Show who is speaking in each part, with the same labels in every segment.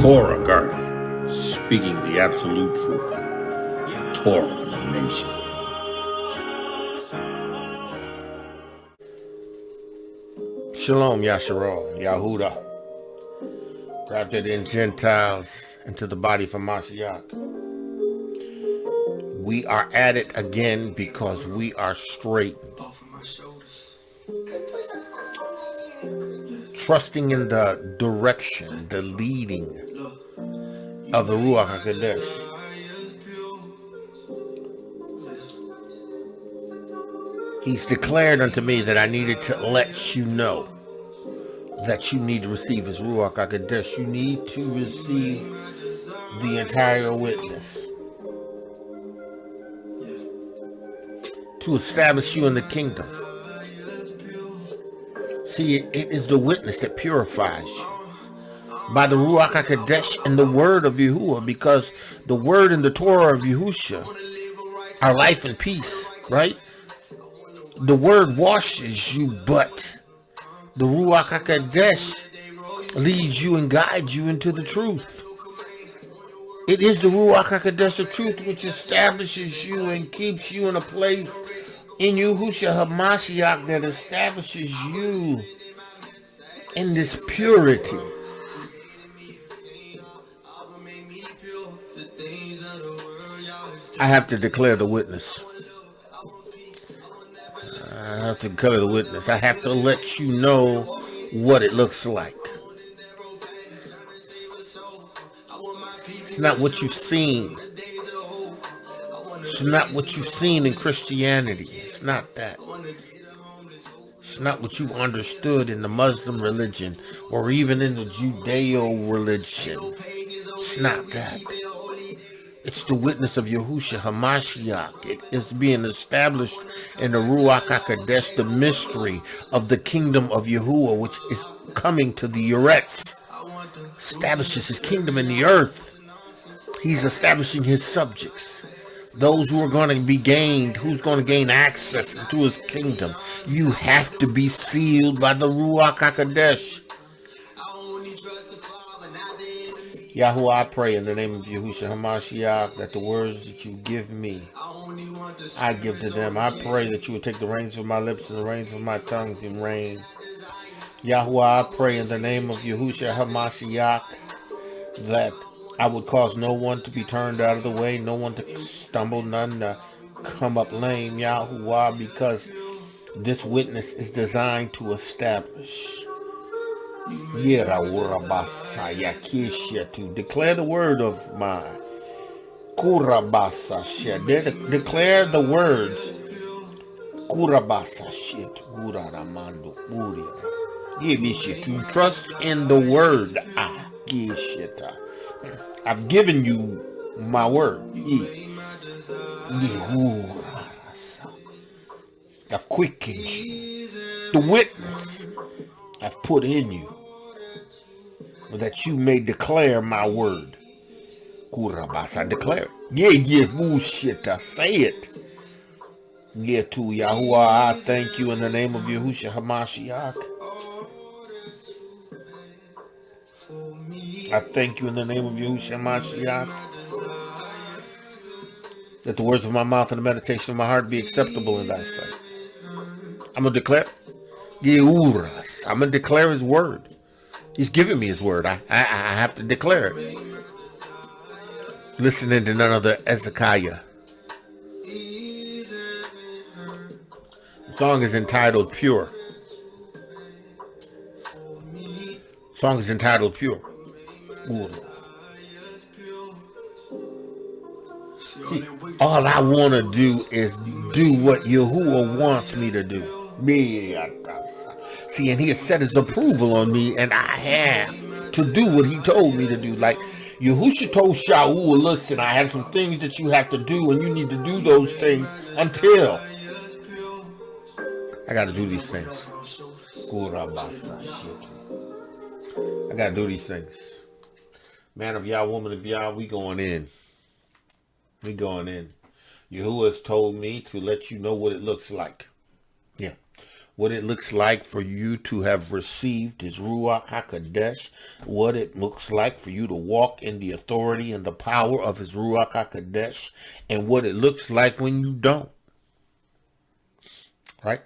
Speaker 1: Torah guardian, speaking the absolute truth. Torah nation. Shalom, Yasharal, Yahuda, grafted in Gentiles into the body from Mashiach. We are at it again because we are straightened. Trusting in the direction, the leading of the Ruach HaKodesh. He's declared unto me that I needed to let you know that you need to receive his Ruach HaKodesh. You need to receive the entire witness to establish you in the kingdom. See, it is the witness that purifies you by the Ruach HaKodesh and the word of Yahuwah, because the word and the Torah of Yahusha are life and peace, right? The word washes you, but the Ruach HaKodesh leads you and guides you into the truth. It is the Ruach HaKodesh of truth which establishes you and keeps you in a place in Yahusha HaMashiach that establishes you in this purity. I have to declare the witness. I have to declare the witness. I have to let you know what it looks like. It's not what you've seen. It's not what you've seen in Christianity. It's not that. It's not what you've understood in the Muslim religion or even in the Judeo religion. It's not that. It's the witness of Yahusha HaMashiach. It is being established in the Ruach HaKodesh, the mystery of the kingdom of Yahuwah, which is coming to the Eretz. Establishes his kingdom in the earth. He's establishing his subjects. Those who are going to be gained, who's going to gain access into his kingdom. You have to be sealed by the Ruach HaKodesh. Yahuwah, I pray in the name of Yahusha HaMashiach that the words that you give me, I give to them. I pray that you would take the reins of my lips and the reins of my tongue and reign. Yahuwah, I pray in the name of Yahusha HaMashiach that I would cause no one to be turned out of the way, no one to stumble, none to come up lame, Yahuwah, because this witness is designed to establish. To declare the word of my declare the words to trust in the word. I've given you my word. I've quickened you. The witness I've put in you, that you may declare my word. I declare it. Say it. To Yahuwah, I thank you in the name of Yahusha HaMashiach. I thank you in the name of Yahusha HaMashiach that the words of my mouth and the meditation of my heart be acceptable in thy sight. I'm going to declare. I'm going to declare his word. He's given me his word. I have to declare it. Listening to none other Ezekiah. The song is entitled Pure. The song is entitled Pure. See, all I want to do is do what Yahuwah wants me to do. See, and he has set his approval on me, and I have to do what he told me to do. Like Yahusha told Shaul, listen, I have some things that you have to do, and you need to do those things until I got to do these things. I got to do these things. Man of Yah, woman of Yah, we going in. We going in. Yahuwah has told me to let you know what it looks like. Yeah. what it looks like for you to have received his Ruach HaKodesh, what it looks like for you to walk in the authority and the power of his Ruach HaKodesh, and what it looks like when you don't, right?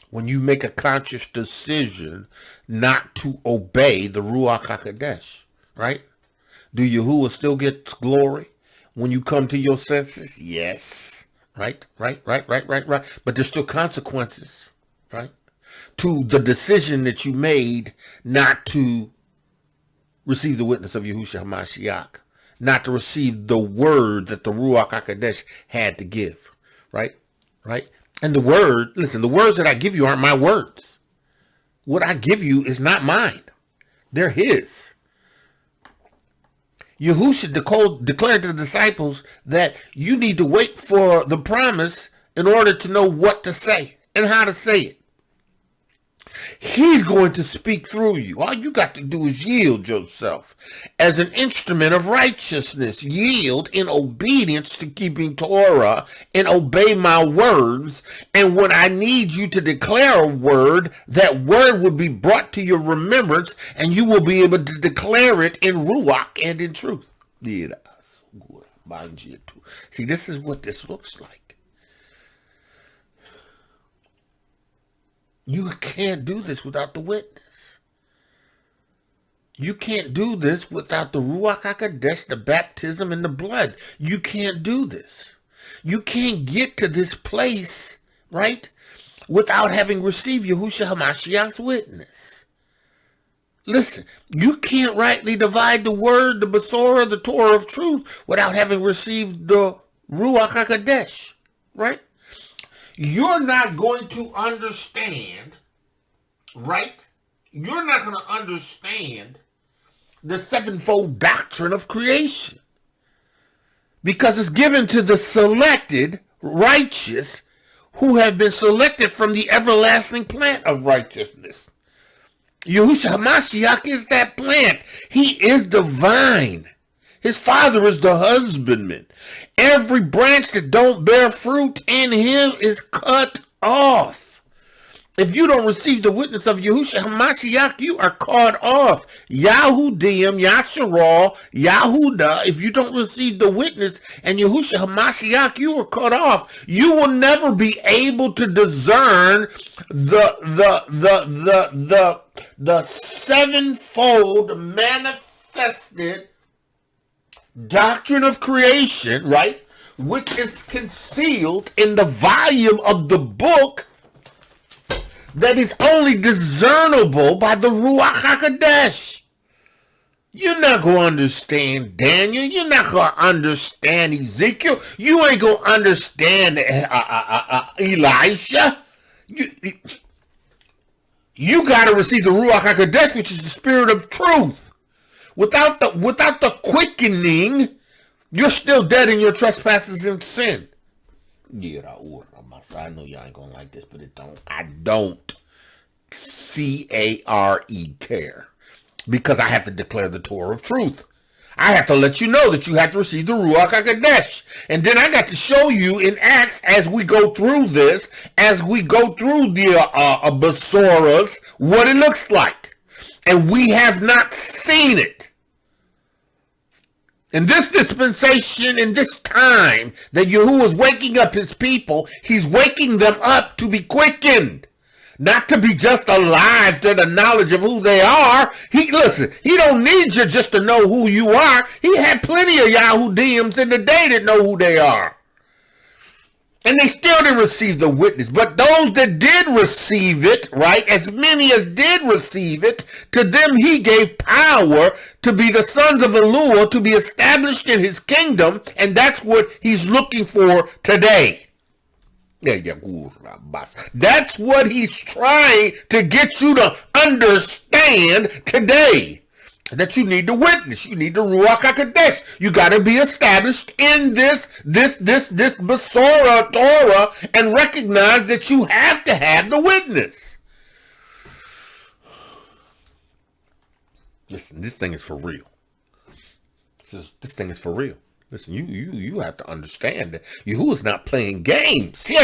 Speaker 1: When you make a conscious decision not to obey the Ruach HaKodesh, right? Do Yahuwah still get glory when you come to your senses? Yes. Right. But there's still consequences, right? To the decision that you made not to receive the witness of Yahusha HaMashiach, not to receive the word that the Ruach HaKodesh had to give, right? Right? And the word, listen, the words that I give you aren't my words. What I give you is not mine. They're his. Yahusha declared to the disciples that you need to wait for the promise in order to know what to say and how to say it. He's going to speak through you. All you got to do is yield yourself as an instrument of righteousness. Yield in obedience to keeping Torah and obey my words. And when I need you to declare a word, that word will be brought to your remembrance and you will be able to declare it in Ruach and in truth. See, this is what this looks like. You can't do this without the witness. You can't do this without the Ruach HaKodesh, the baptism, and the blood. You can't do this. You can't get to this place, right, without having received Yahusha HaMashiach's witness. Listen, you can't rightly divide the word, the Besorah, the Torah of truth without having received the Ruach HaKodesh, right? You're not going to understand, right? You're not going to understand the sevenfold doctrine of creation because it's given to the selected righteous who have been selected from the everlasting plant of righteousness. Yahusha HaMashiach is that plant. He is the vine. His father is the husbandman. Every branch that don't bear fruit in him is cut off. If you don't receive the witness of Yahusha HaMashiach, you are cut off. Yahudiym, Yasharal, Yahuda, if you don't receive the witness and Yahusha HaMashiach, you are cut off. You will never be able to discern the sevenfold manifested doctrine of creation, right, which is concealed in the volume of the book that is only discernible by the Ruach HaKodesh. You're not going to understand Daniel. You're not going to understand Ezekiel. You ain't going to understand Elisha. You got to receive the Ruach HaKodesh, which is the spirit of truth. Without the quickening, you're still dead in your trespasses and sin. I know y'all ain't gonna like this, but I don't care. Because I have to declare the Torah of truth. I have to let you know that you have to receive the Ruach HaKodesh. And then I got to show you in Acts as we go through this, as we go through the Besorahs, what it looks like. And we have not seen it. In this dispensation, in this time that Yahuwah is waking up his people, he's waking them up to be quickened. Not to be just alive to the knowledge of who they are. He don't need you just to know who you are. He had plenty of Yahudims in the day that know who they are. And they still didn't receive the witness. But those that did receive it, right, as many as did receive it, to them he gave power to be the sons of Elohiym, to be established in his kingdom. And that's what he's looking for today. That's what he's trying to get you to understand today. That you need to witness. You need the Ruach HaKodesh. You got to be established in this Besorah Torah and recognize that you have to have the witness. Listen, this thing is for real. This thing is for real. Listen, you have to understand that Yahuwah is not playing games. He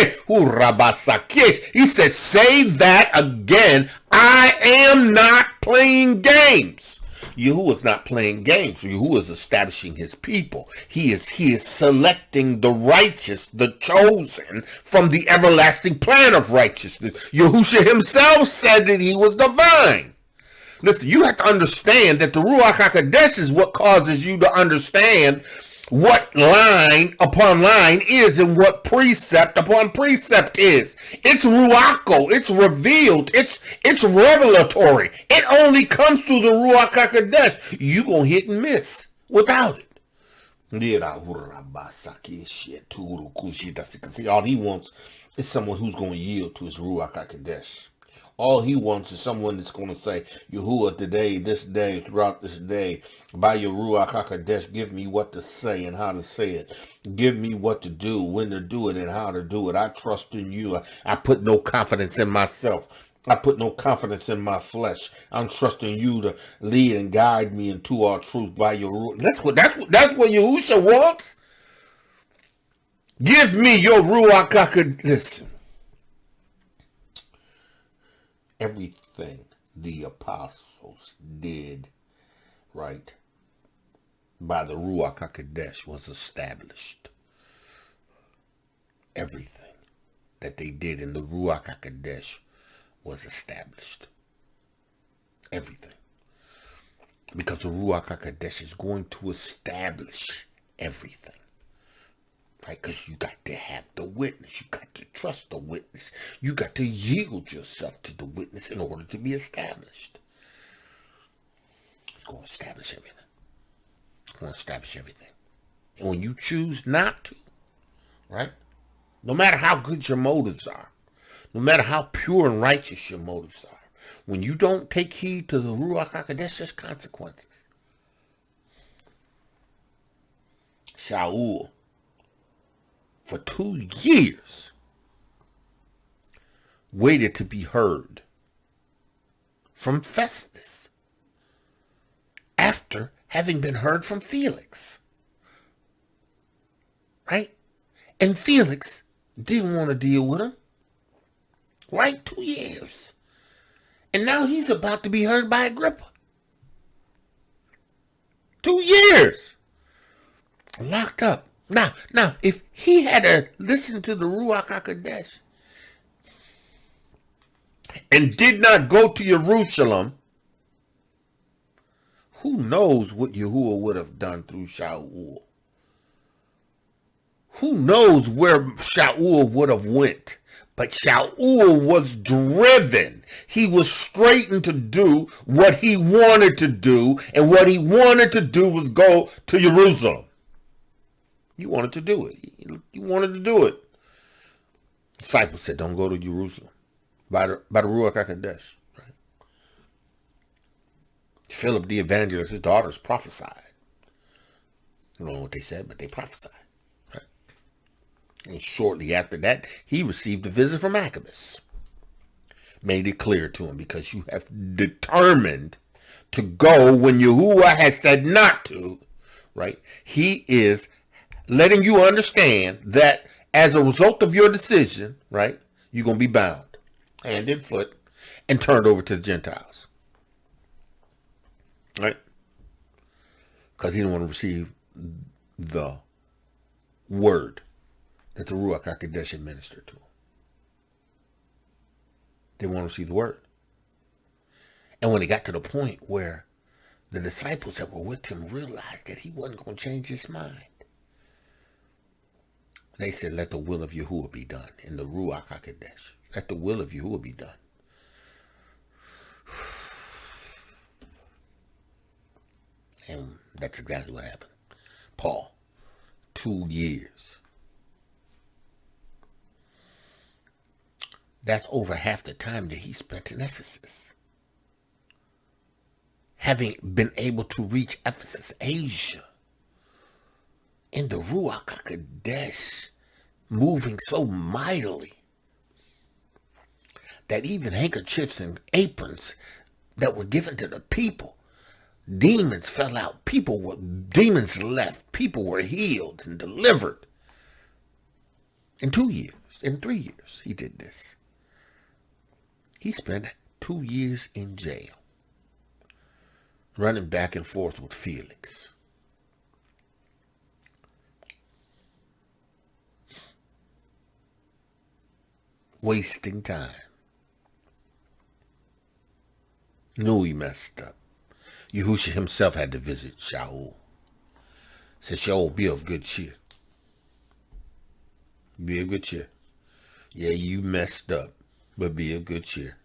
Speaker 1: said, say that again. I am not playing games. Yahuwah is not playing games. Yahuwah is establishing his people. He is selecting the righteous, the chosen, from the everlasting plan of righteousness. Yahusha himself said that he was divine. Listen, you have to understand that the Ruach HaKodesh is what causes you to understand what line upon line is and what precept upon precept is. It's ruacho, it's revealed, it's revelatory. It only comes through the Ruach HaKodesh. You gonna hit and miss without it. All he wants is someone who's gonna yield to his Ruach HaKodesh. All he wants is someone that's going to say, Yahuwah, today, this day, throughout this day, by your Ruach HaKodesh, give me what to say and how to say it. Give me what to do, when to do it, and how to do it. I trust in you. I put no confidence in myself. I put no confidence in my flesh. I'm trusting you to lead and guide me into all truth by your Ruach. That's what Yahusha wants. Give me your Ruach HaKodesh. Listen. Everything the apostles did, right, by the Ruach HaKodesh was established. Everything that they did in the Ruach HaKodesh was established. Everything. Because the Ruach HaKodesh is going to establish everything. Right, because you got to have the witness. You got to trust the witness. You got to yield yourself to the witness in order to be established. It's going to establish everything. It's going to establish everything. And when you choose not to, right, no matter how good your motives are, no matter how pure and righteous your motives are, when you don't take heed to the Ruach HaKodesh, there's consequences. Shaul, for 2 years, waited to be heard from Festus after having been heard from Felix. Right? And Felix didn't want to deal with him. Right? 2 years. And now he's about to be heard by Agrippa. 2 years. Locked up. Now, if he had listened to the Ruach HaKodesh and did not go to Yerushalayim, who knows what Yahuwah would have done through Shaul? Who knows where Shaul would have went? But Shaul was driven. He was straitened to do what he wanted to do, and what he wanted to do was go to Jerusalem. You wanted to do it. You wanted to do it. Disciples said, don't go to Jerusalem. By the Ruach HaKodesh. Right? Philip the evangelist, his daughters prophesied. I don't know what they said, but they prophesied. Right? And shortly after that, he received a visit from Agabus. Made it clear to him, because you have determined to go when Yahuwah has said not to. Right? He is letting you understand that as a result of your decision, right, you're going to be bound, hand and foot, and turned over to the Gentiles. Right? Because he didn't want to receive the word that the Ruach HaKodesh administered to him. They want to receive the word. And when it got to the point where the disciples that were with him realized that he wasn't going to change his mind, they said, let the will of Yahuwah be done in the Ruach HaKodesh. Let the will of Yahuwah be done. And that's exactly what happened. Paul, 2 years. That's over half the time that he spent in Ephesus. Having been able to reach Ephesus, Asia, in the Ruach HaKodesh, moving so mightily that even handkerchiefs and aprons that were given to the people Demons fell out. Demons left. People were healed and delivered. In 2 years, in 3 years, he did this. He spent 2 years in jail, running back and forth with Felix. Wasting time. Knew he messed up. Yahusha himself had to visit Shaul. Said, Shaul, be of good cheer. Be of good cheer. Yeah, you messed up, but be of good cheer.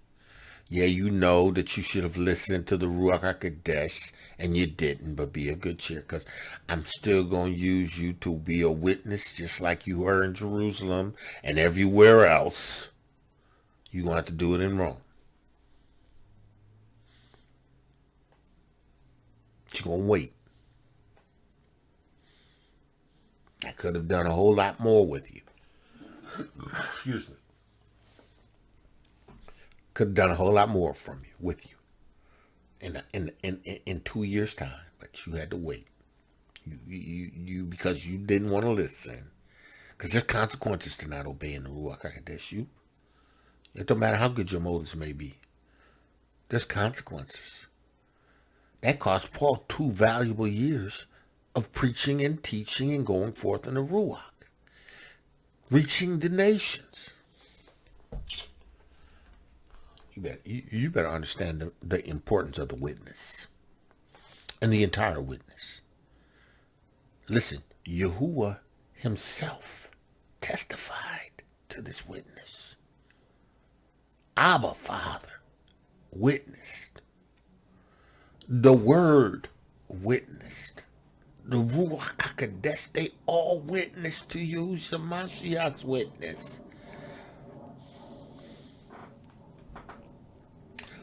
Speaker 1: Yeah, you know that you should have listened to the Ruach HaKodesh, and you didn't, but be of good cheer, because I'm still going to use you to be a witness, just like you were in Jerusalem and everywhere else. You're going to have to do it in Rome. You're going to wait. I could have done a whole lot more with you. Excuse me. Could have done a whole lot more from you, with you, in 2 years' time, but you had to wait. You because you didn't want to listen. Because there's consequences to not obeying the Ruach HaKodesh. It don't matter how good your motives may be. There's consequences. That cost Paul 2 valuable years of preaching and teaching and going forth in the Ruach, reaching the nations. You better understand the importance of the witness and the entire witness. Listen, Yahuwah himself testified to this witness. Abba, Father, witnessed. The Word witnessed. The Ruach HaKodesh, they all witnessed to Yahusha Mashiach's witness.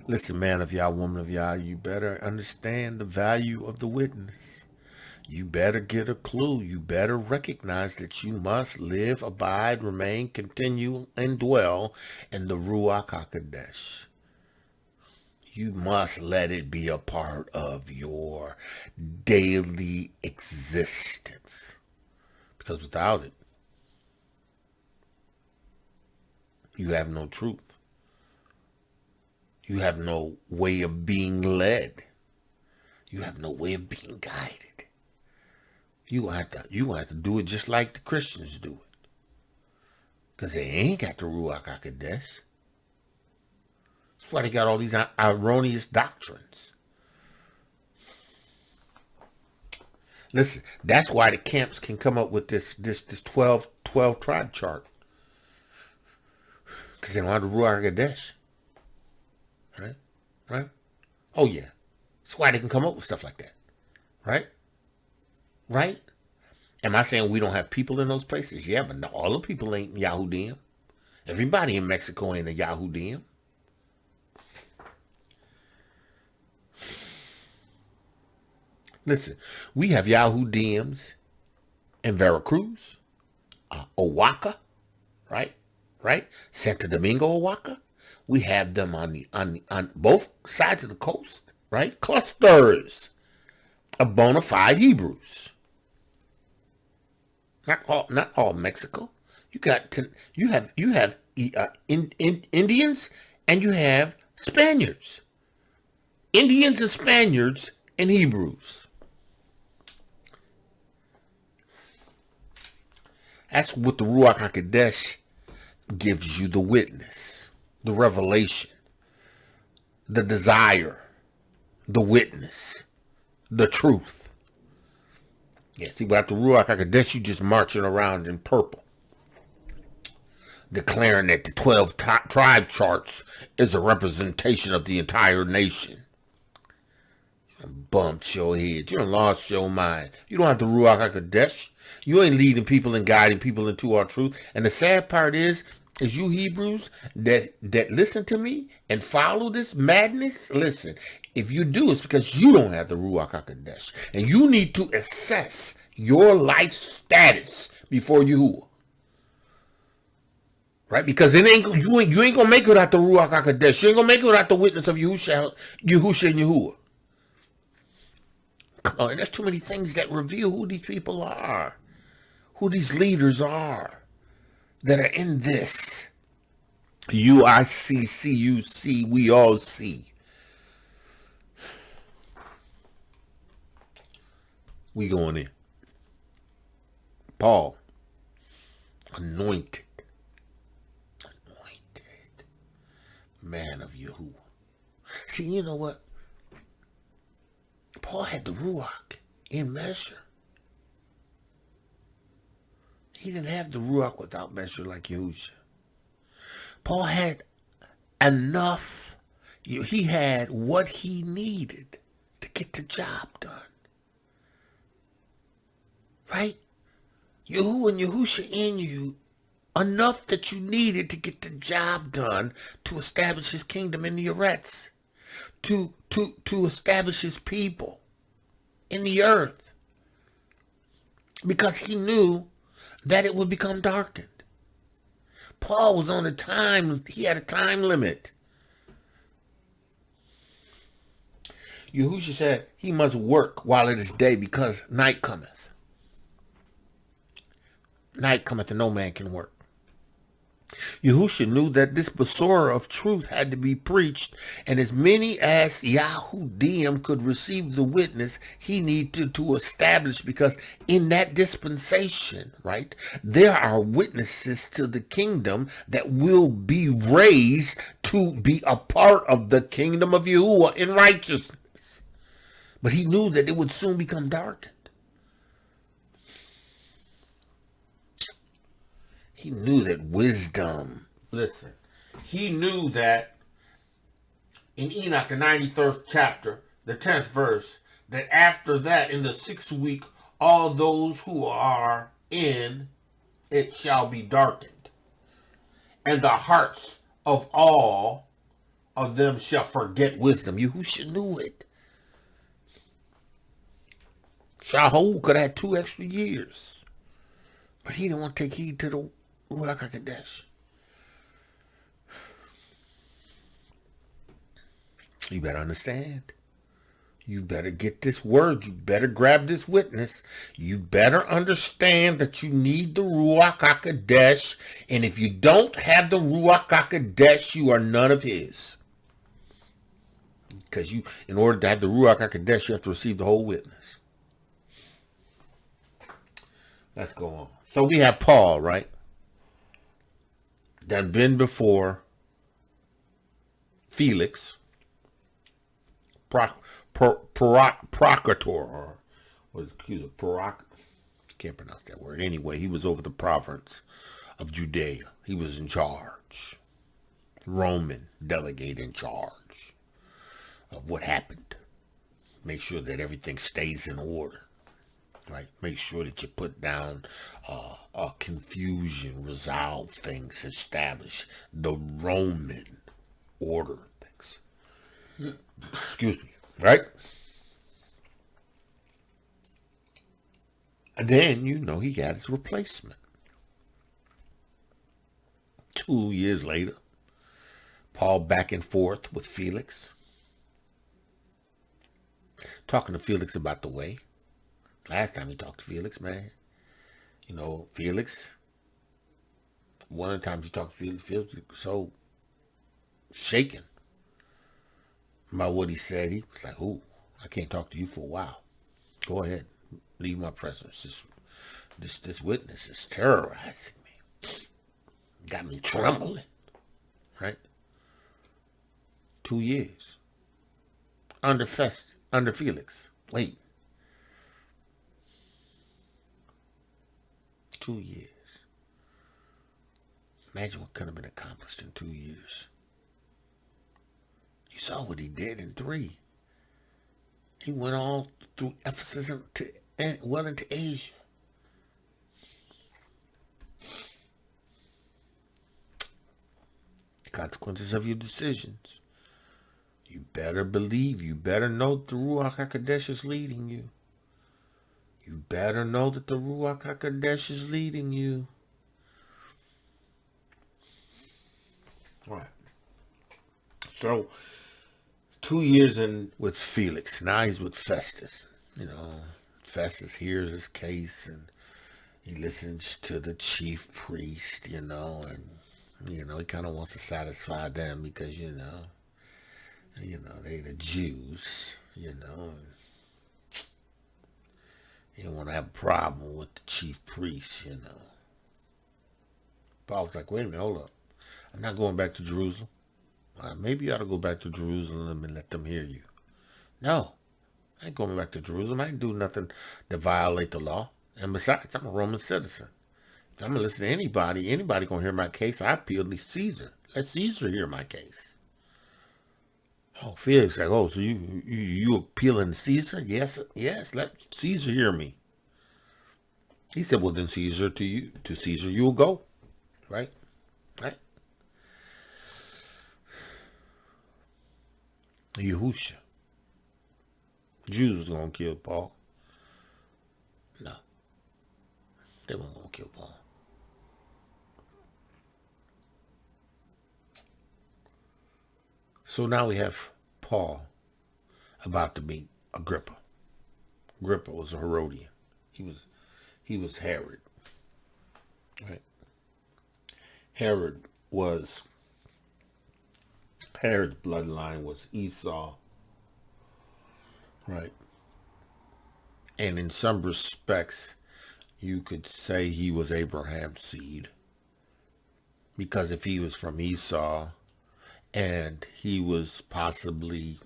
Speaker 1: Listen, man of Yah, woman of Yah, you better understand the value of the witness. You better get a clue. You better recognize that you must live, abide, remain, continue, and dwell in the Ruach HaKodesh. You must let it be a part of your daily existence. Because without it, you have no truth. You have no way of being led. You have no way of being guided. You have to do it just like the Christians do it. Because they ain't got the Ruach HaKodesh. That's why they got all these erroneous doctrines. Listen, that's why the camps can come up with this 12 tribe chart. Because they don't have the Ruach HaKodesh. Right? Oh, yeah. That's why they can come up with stuff like that. Right? Am I saying we don't have people in those places? Yeah, but all the people ain't Yahudiym. Everybody in Mexico ain't a Yahudiym. Listen, we have Yahudims in Veracruz, Oaxaca, right? Santo Domingo, Oaxaca. We have them on both sides of the coast, right? Clusters of bona fide Hebrews. Not all Mexico. You have Indians and you have Spaniards. Indians and Spaniards and Hebrews. That's what the Ruach HaKodesh gives you, the witness, the revelation, the desire, the witness, the truth. Yeah, see, without the Ruach HaKodesh, you just marching around in purple, declaring that the 12 tribe charts is a representation of the entire nation. You bumped your head. You done lost your mind. You don't have the Ruach HaKodesh. You ain't leading people and guiding people into our truth. And the sad part is you Hebrews that listen to me and follow this madness, listen, if you do, it's because you don't have the Ruach HaKodesh. And you need to assess your life status before Yahuwah. Right? Because you ain't going to make it without the Ruach HaKodesh. You ain't going to make it without the witness of Yahusha and Yahuwah. Oh, and there's too many things that reveal who these people are, who these leaders are that are in this. You, I see, you see, we all see. We going in. Paul, anointed man of Yahud. See, you know what? Paul had the Ruach in measure. He didn't have the Ruach without measure like Yahusha. Paul had enough. He had what he needed to get the job done. Right? Yahuwah and Yahusha in you, enough that you needed to get the job done to establish his kingdom in the Eretz, to establish his people in the earth, because he knew that it would become darkened. Paul was on a time, he had a time limit. Yahusha said he must work while it is day because night cometh. Night cometh and no man can work. Yahusha knew that this Besorah of truth had to be preached, and as many as Yahudiym could receive the witness he needed to establish, because in that dispensation, right, there are witnesses to the kingdom that will be raised to be a part of the kingdom of Yahuwah in righteousness. But he knew that it would soon become darkened. He knew that wisdom, listen, he knew that in Enoch, the 93rd chapter, the 10th verse, that after that, in the 6th week, all those who are in it shall be darkened, and the hearts of all of them shall forget wisdom. Yahusha knew it. Shaul could have had 2 extra years, but he didn't want to take heed to the Ruach HaKodesh. You better understand. You better get this word. You better grab this witness. You better understand that you need the Ruach HaKodesh. And if you don't have the Ruach HaKodesh, you are none of his. Because in order to have the Ruach HaKodesh, you have to receive the whole witness. Let's go on. So we have Paul, right? That been before Felix, procurator, or was accused of can't pronounce that word. Anyway, he was over the province of Judea. He was in charge. Roman delegate in charge of what happened. Make sure that everything stays in order. Right? Make sure that you put down confusion, resolve things, establish the Roman order of things. Excuse me. Right? And then, he got his replacement. 2 years later, Paul back and forth with Felix. Talking to Felix about the way. Last time he talked to Felix, man. Felix. One of the times he talked to Felix was so shaken about what he said. He was like, "Ooh, I can't talk to you for a while. Go ahead. Leave my presence. This witness is terrorizing me. Got me trembling." Right? 2 years. Under Felix. Wait. 2 years. Imagine what could have been accomplished in 2 years. You saw what he did in 3. He went all through Ephesus well into Asia. The consequences of your decisions. You better believe, you better know that the Ruach HaKodesh is leading you. You better know that the Ruach HaKodesh is leading you. All right. So, 2 years in with Felix. Now he's with Festus. You know, Festus hears his case and he listens to the chief priest, you know, and, you know, he kind of wants to satisfy them because, you know, they the Jews, you know, and he don't want to have a problem with the chief priest, you know. Paul's like, wait a minute, hold up. I'm not going back to Jerusalem. Maybe you ought to go back to Jerusalem and let them hear you. No, I ain't going back to Jerusalem. I ain't do nothing to violate the law. And besides, I'm a Roman citizen. If I'm going to listen to anybody going to hear my case, I appeal to Caesar. Let Caesar hear my case. Oh, Felix like, oh, so you appealing to Caesar? Yes, let Caesar hear me. He said, well, then to Caesar you will go. Right? Yahusha. Jews was going to kill Paul. No. They weren't going to kill Paul. So now we have Paul about to meet Agrippa. Agrippa was a Herodian. He was Herod. Right? Herod's bloodline was Esau. Right? And in some respects, you could say he was Abraham's seed. Because if he was from Esau, and he was possibly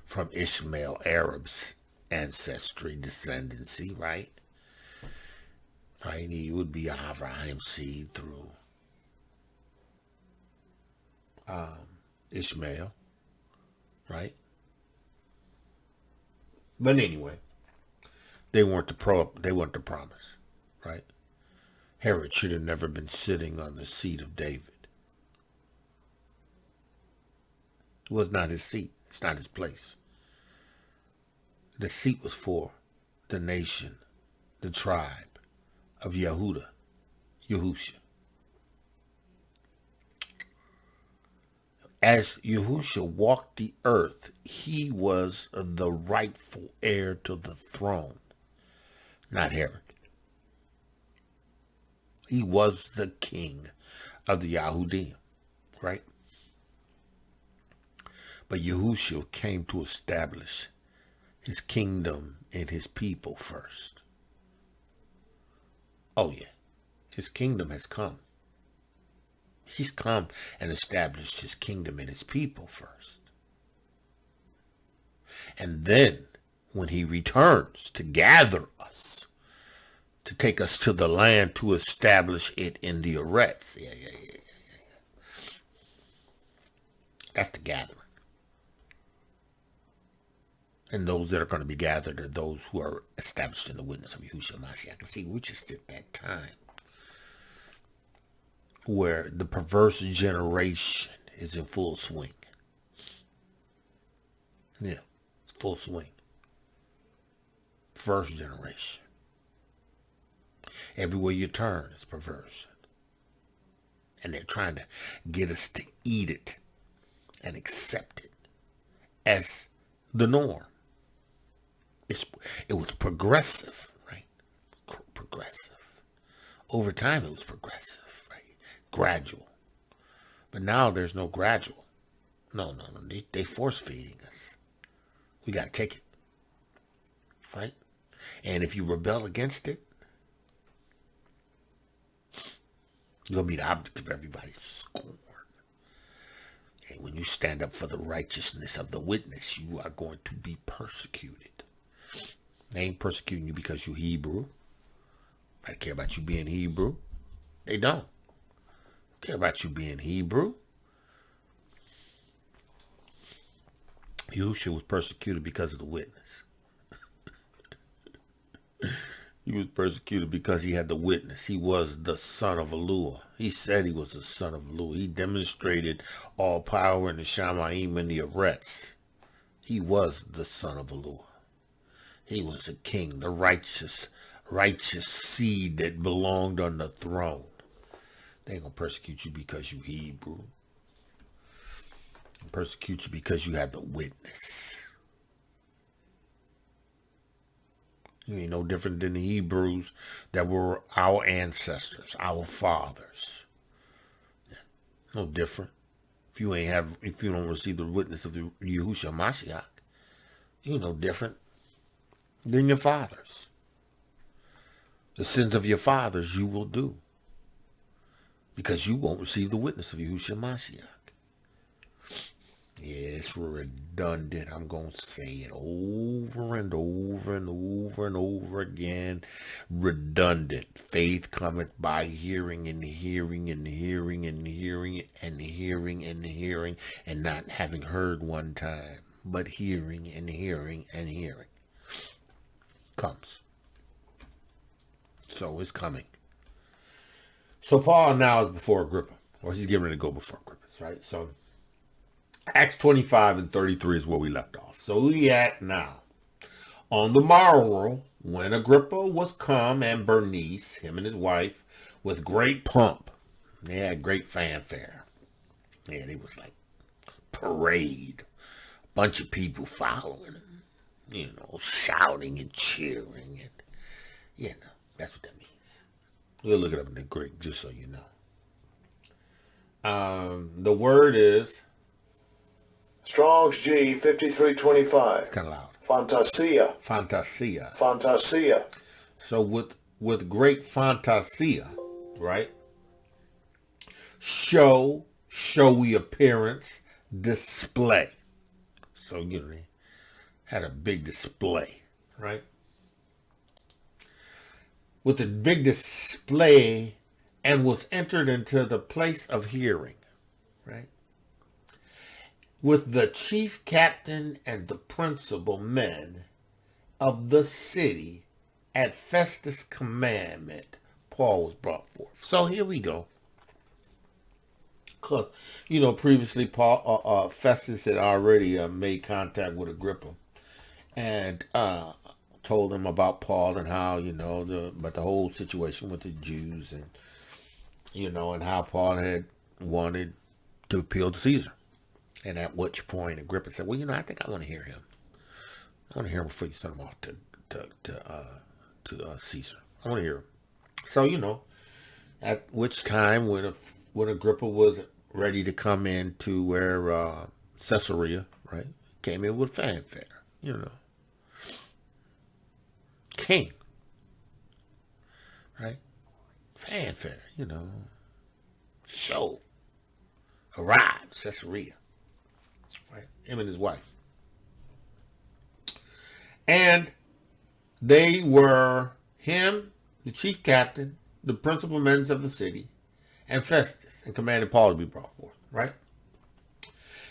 Speaker 1: from Ishmael, Arab's ancestry, descendancy, right? Right, he would be Abraham's seed through Ishmael, right? But anyway, they weren't the promise, right? Herod should have never been sitting on the seat of David. It was not his seat. It's not his place. The seat was for the nation, the tribe of Yahusha. As Yahusha walked the earth, he was the rightful heir to the throne, not Herod. He was the king of the Yahudiym, right? But Yahusha came to establish his kingdom and his people first. Oh yeah, his kingdom has come. He's come and established his kingdom and his people first. And then when he returns to gather us, to take us to the land to establish it in the Ivriyt. Yeah. That's the gathering. And those that are going to be gathered are those who are established in the witness of Yahusha Mashiach. I can see we're just at that time where the perverse generation is in full swing. Yeah, full swing. First generation. Everywhere you turn is perversion. And they're trying to get us to eat it and accept it as the norm. It was progressive, right? Progressive. Over time, it was progressive, right? Gradual. But now there's no gradual. No. They force feeding us. We got to take it, right? And if you rebel against it, you're going to be the object of everybody's scorn. And when you stand up for the righteousness of the witness, you are going to be persecuted. They ain't persecuting you because you're Hebrew. I care about you being Hebrew. They don't care about you being Hebrew. Yahusha was persecuted because of the witness. He was persecuted because he had the witness. He was the son of Elohiym. He said he was the son of Elohiym. He demonstrated all power in the Shamayim and the Ivriyt. He was the son of Elohiym. He was a king, the righteous seed that belonged on the throne. They ain't gonna persecute you because you Hebrew. They'll persecute you because you have the witness. You ain't no different than the Hebrews that were our ancestors, our fathers. Yeah, no different. If you don't receive the witness of the Yahusha Mashiach, you're no different than your fathers. The sins of your fathers you will do, because you won't receive the witness of Yahusha Mashiach. Yeah, it's redundant. I'm going to say it over and over and over and over again. Redundant. Faith cometh by hearing and hearing and hearing and hearing and hearing and hearing, and not having heard one time, but hearing and hearing and hearing. Comes. So it's coming. So Paul now is before Agrippa, or he's getting ready to go before Agrippa, right? So Acts 25 and 33 is where we left off. So we at now. On the morrow, when Agrippa was come, and Bernice, him and his wife, with great pomp. They had great fanfare. Yeah, they was like parade. A bunch of people following them. You know, shouting and cheering. And, you know, that's what that means. We'll look it up in the Greek, just so you know. The word is
Speaker 2: Strong's G 5325.
Speaker 1: It's kind of loud.
Speaker 2: Fantasia.
Speaker 1: Fantasia.
Speaker 2: Fantasia.
Speaker 1: So with great fantasia, right? Showy appearance, display. So you know, they had a big display, right? With a big display, and was entered into the place of hearing, right? With the chief captain and the principal men of the city, at Festus' commandment, Paul was brought forth. So here we go. Because, you know, previously Festus had already made contact with Agrippa and told him about Paul and how, you know, the whole situation with the Jews, and, you know, and how Paul had wanted to appeal to Caesar. And at which point Agrippa said, well, you know, I think I want to hear him. I want to hear him before you send him off to Caesar. I want to hear him. So, you know, at which time when Agrippa was ready to come in to where Caesarea, right, came in with fanfare, you know. King, right? Fanfare, you know. Show. Arrived, Caesarea. Right? Him and his wife. And they were him, the chief captain, the principal men of the city, and Festus, and commanded Paul to be brought forth, right?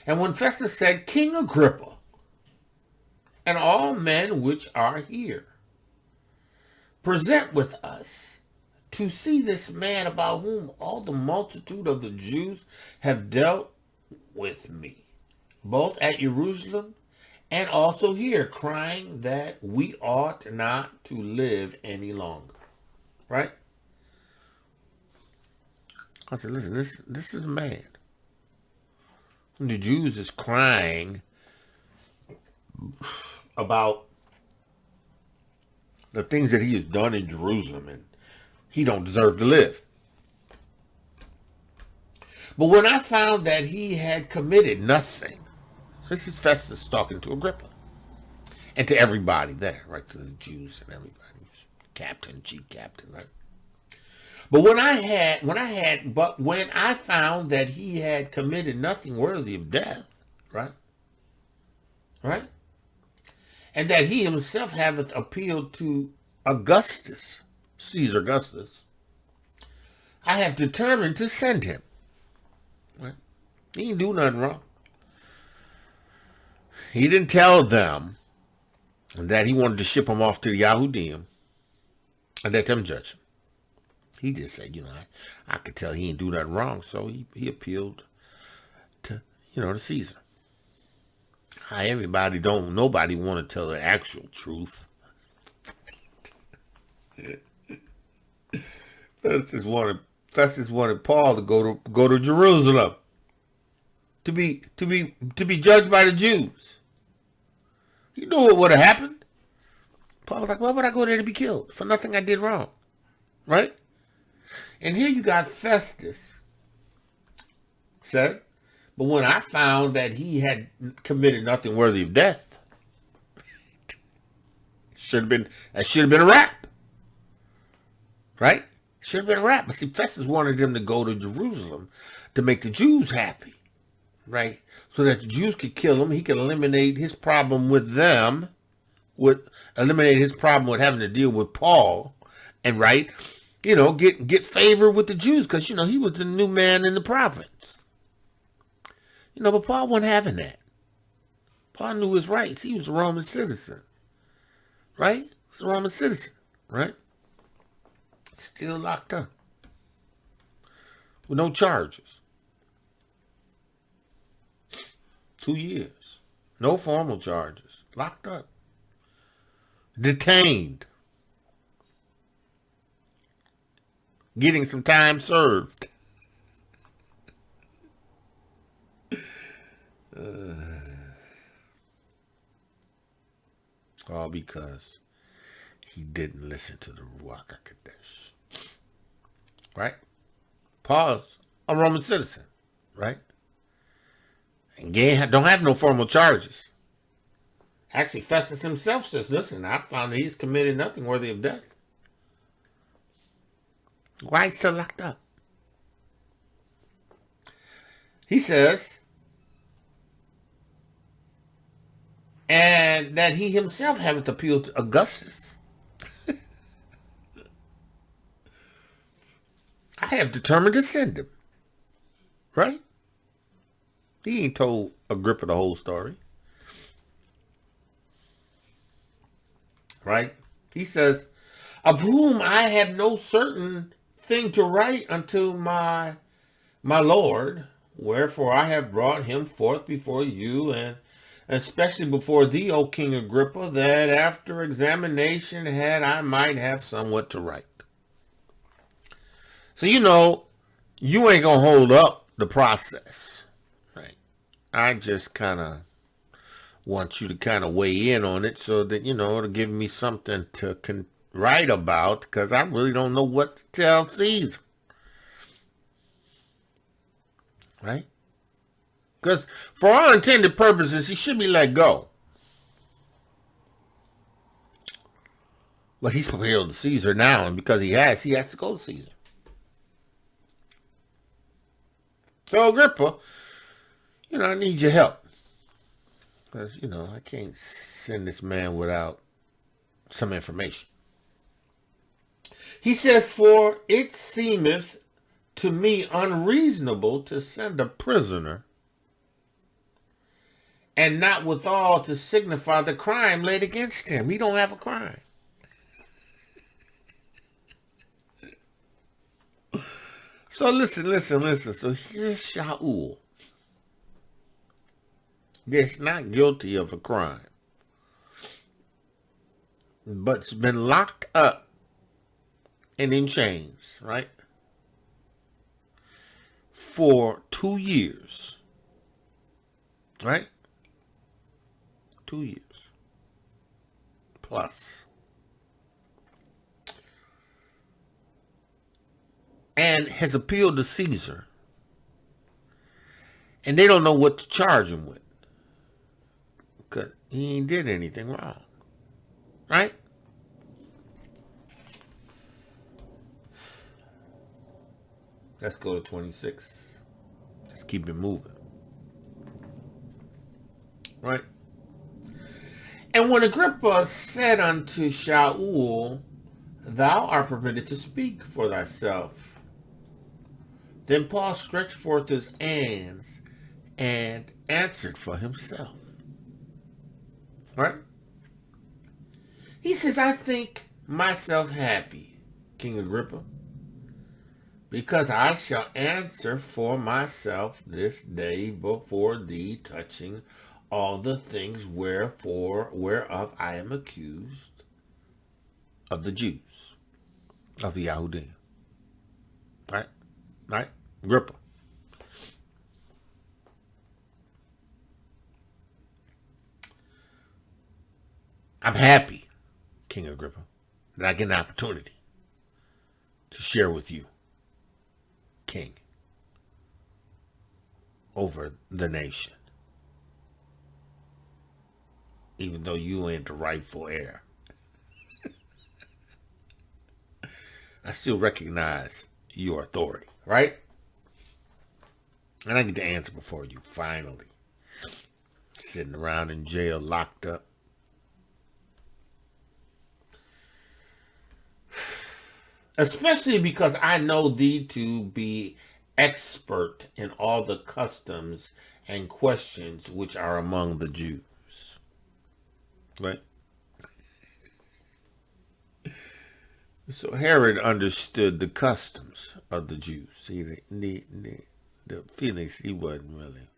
Speaker 1: And when Festus said, King Agrippa, and all men which are here, present with us to see this man about whom all the multitude of the Jews have dealt with me, both at Jerusalem and also here, crying that we ought not to live any longer. Right? I said, listen, this is a man. The Jews is crying about the things that he has done in Jerusalem, and he don't deserve to live. But when I found that he had committed nothing, this is Festus talking to Agrippa and to everybody there, right, to the Jews and everybody, captain, chief captain, right? But when I found that he had committed nothing worthy of death, right? Right? And that he himself hath appealed to Augustus, Caesar Augustus, I have determined to send him. Right? He didn't do nothing wrong. He didn't tell them that he wanted to ship him off to the Yahudiym and let them judge him. He just said, you know, I could tell he didn't do nothing wrong, so he appealed to, you know, to Caesar. Nobody want to tell the actual truth. Festus wanted Paul to go to Jerusalem to be judged by the Jews. You know what would have happened? Paul like, why would I go there to be killed for nothing I did wrong? Right? And here you got Festus said, but when I found that he had committed nothing worthy of death, that should have been a wrap. Right? Should have been a wrap. But see, Festus wanted them to go to Jerusalem to make the Jews happy. Right? So that the Jews could kill him. He could eliminate his problem with them. Eliminate his problem with having to deal with Paul. And right, get favor with the Jews. Because, he was the new man in the province. But Paul wasn't having that. Paul knew his rights. He was a Roman citizen. Right? He was a Roman citizen. Right? Still locked up. With no charges. 2 years. No formal charges. Locked up. Detained. Getting some time served. All because he didn't listen to the Ruach HaKodesh. Right? Paul's a Roman citizen. Right? And don't have no formal charges. Actually, Festus himself says, listen, I found that he's committed nothing worthy of death. Why is he still locked up? He says, and that he himself haven't appealed to Augustus. I have determined to send him. Right? He ain't told Agrippa the whole story. Right? He says, of whom I have no certain thing to write unto my Lord, wherefore I have brought him forth before you, and especially before thee, O King Agrippa, that after examination I might have somewhat to write. So, you ain't going to hold up the process. Right? I just kind of want you to kind of weigh in on it so that, it'll give me something to write about, because I really don't know what to tell Caesar. Right? Because for all intended purposes, he should be let go. But he's appealed to Caesar now, and because he has to go to Caesar. So Agrippa, I need your help. Because, I can't send this man without some information. He says, for it seemeth to me unreasonable to send a prisoner, and not withal to signify the crime laid against him. He don't have a crime. So listen. So here's Shaul. That's not guilty of a crime, but's been locked up and in chains, right? For 2 years. Right? 2 years. Plus. And has appealed to Caesar. And they don't know what to charge him with. Because he ain't did anything wrong. Right? Let's go to 26. Let's keep it moving. Right? And when Agrippa said unto Shaul, thou art permitted to speak for thyself. Then Paul stretched forth his hands and answered for himself. Right? He says, I think myself happy, King Agrippa, because I shall answer for myself this day before thee, touching all the things whereof I am accused of the Jews, of the Yahudiym. Right? Right? Agrippa. I'm happy, King King Agrippa, that I get an opportunity to share with you, King, over the nation, even though you ain't the rightful heir. I still recognize your authority, right? And I get to answer before you, finally. Sitting around in jail, locked up. Especially because I know thee to be expert in all the customs and questions which are among the Jews. Right? So Herod understood the customs of the Jews. See, the feelings he wasn't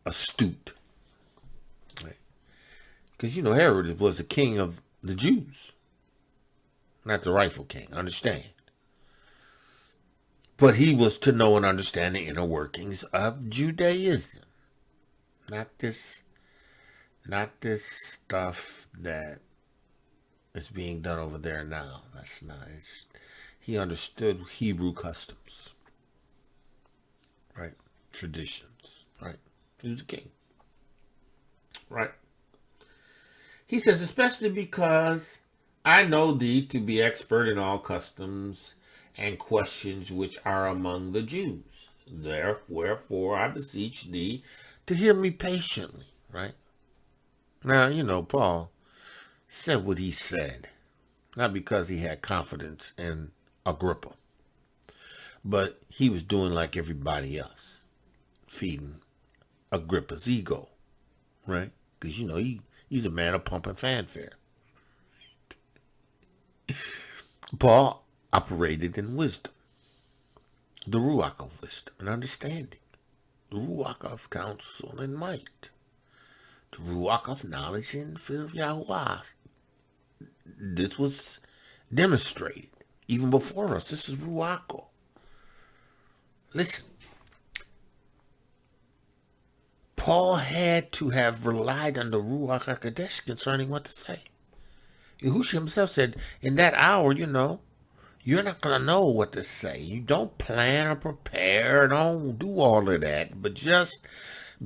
Speaker 1: astute. Right? Because, Herod was the king of the Jews. Not the rightful king, understand. But he was to know and understand the inner workings of Judaism. Not this stuff that is being done over there now. That's not it. He understood Hebrew customs. Right? Traditions. Right? He was the king. Right? He says, especially because I know thee to be expert in all customs and questions which are among the Jews. Wherefore I beseech thee to hear me patiently. Right? Now, Paul said what he said, not because he had confidence in Agrippa, but he was doing like everybody else, feeding Agrippa's ego, right? Because, he's a man of pomp and fanfare. Paul operated in wisdom, the ruach of wisdom and understanding, the ruach of counsel and might, the ruach of knowledge and fear of Yahuwah. This was demonstrated even before us. This is ruach. Listen, Paul had to have relied on the ruach HaKodesh concerning what to say. Yahusha himself said, in that hour, you're not going to know what to say. You don't plan or prepare. Don't do all of that. But just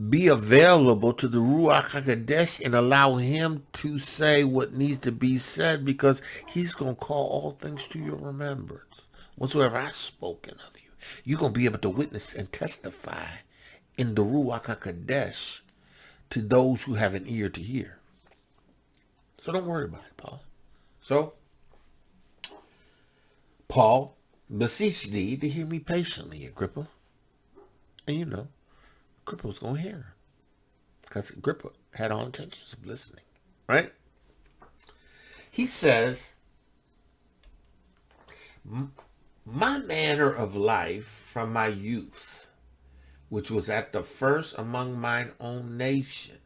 Speaker 1: be available to the Ruach HaKodesh and allow him to say what needs to be said, because he's going to call all things to your remembrance. Whatsoever I've spoken of you, you're going to be able to witness and testify in the Ruach HaKodesh to those who have an ear to hear. So don't worry about it, Paul. So, Paul, beseech thee to hear me patiently, Agrippa. And Agrippa was going to hear her, because Agrippa had all intentions of listening, right? He says, my manner of life from my youth, which was at the first among mine own nation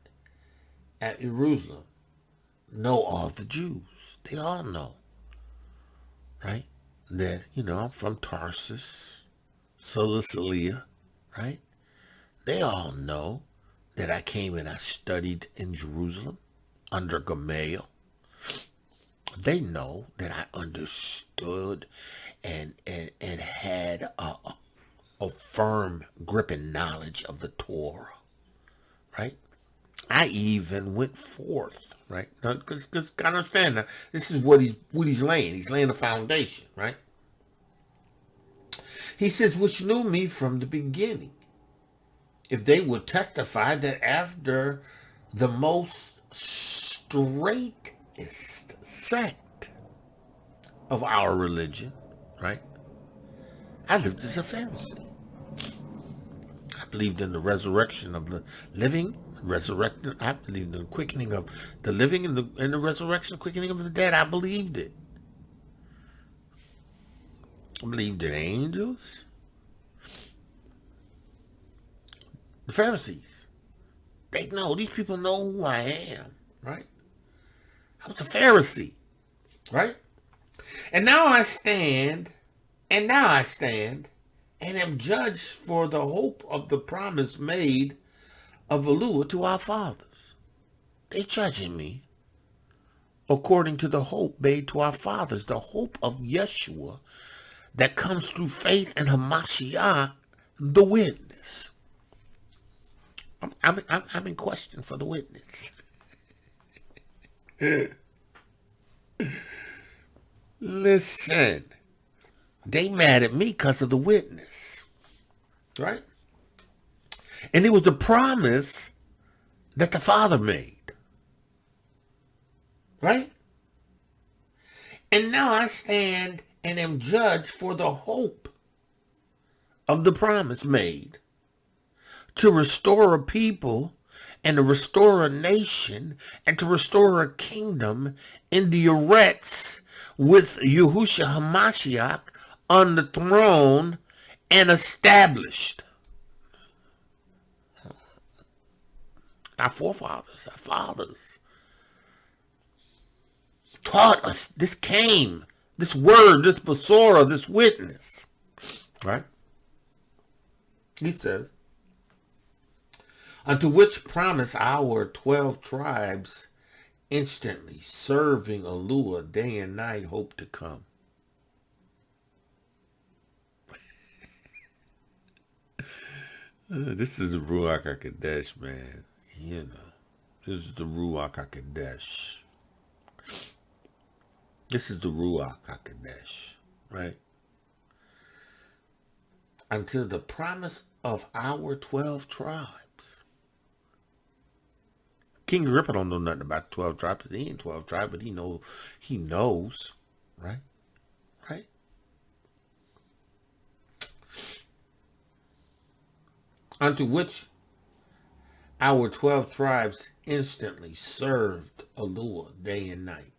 Speaker 1: at Jerusalem, know all the Jews. They all know, right? That, I'm from Tarsus, Cilicia, right? They all know that I came and I studied in Jerusalem under Gamaliel. They know that I understood and had a firm grip and knowledge of the Torah, right? I even went forth, right? Because gotta understand now, this is what he's laying. He's laying the foundation, right? He says, which knew me from the beginning, if they would testify that after the most straitest sect of our religion, right? I lived as a Pharisee. I believed in the resurrection of the living, I believed in the quickening of the living and the resurrection, quickening of the dead. I believed it. I believed in angels. The Pharisees, they know, these people know who I am, right? I was a Pharisee, right? And now I stand and am judged for the hope of the promise made of Elohiym to our fathers. They judging me according to the hope made to our fathers, the hope of Yeshua that comes through faith in Hamashiach, the witness. I'm in question for the witness. Listen, they mad at me because of the witness, right? And it was a promise that the Father made, right? And now I stand and am judged for the hope of the promise made to restore a people and to restore a nation and to restore a kingdom in the Ivriyt with Yahusha HaMashiach on the throne and established. Our forefathers, our fathers taught us, this word, this Besorah, this witness, right? He says, unto which promise our 12 tribes instantly serving Elohiym day and night hope to come. This is the Ruach HaKodesh, man. You know, this is the Ruach HaKodesh. This is the Ruach HaKodesh, right? Until the promise of our 12 tribes. King Agrippa don't know nothing about 12 tribes. He ain't 12 tribes, but he knows, right? Right? Unto which our 12 tribes instantly served Elohiym day and night.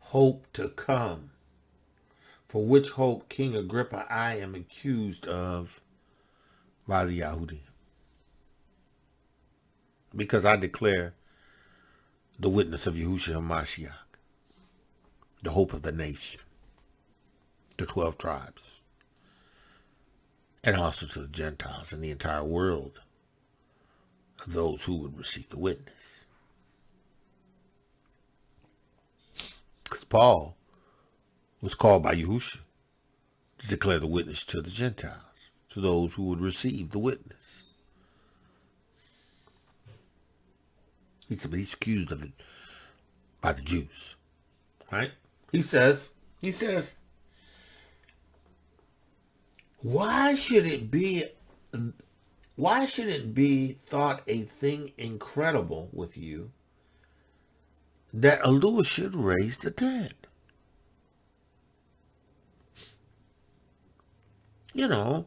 Speaker 1: Hope to come, for which hope King Agrippa I am accused of by the Yahudiym. Because I declare the witness of Yahusha HaMashiach, the hope of the nation, the 12 tribes, and also to the Gentiles and the entire world, of those who would receive the witness. Because Paul was called by Yahusha to declare the witness to the Gentiles, to those who would receive the witness. He's accused of it by the Jews, right? He says, why should it be thought a thing incredible with you that Elohiym should raise the dead? You know,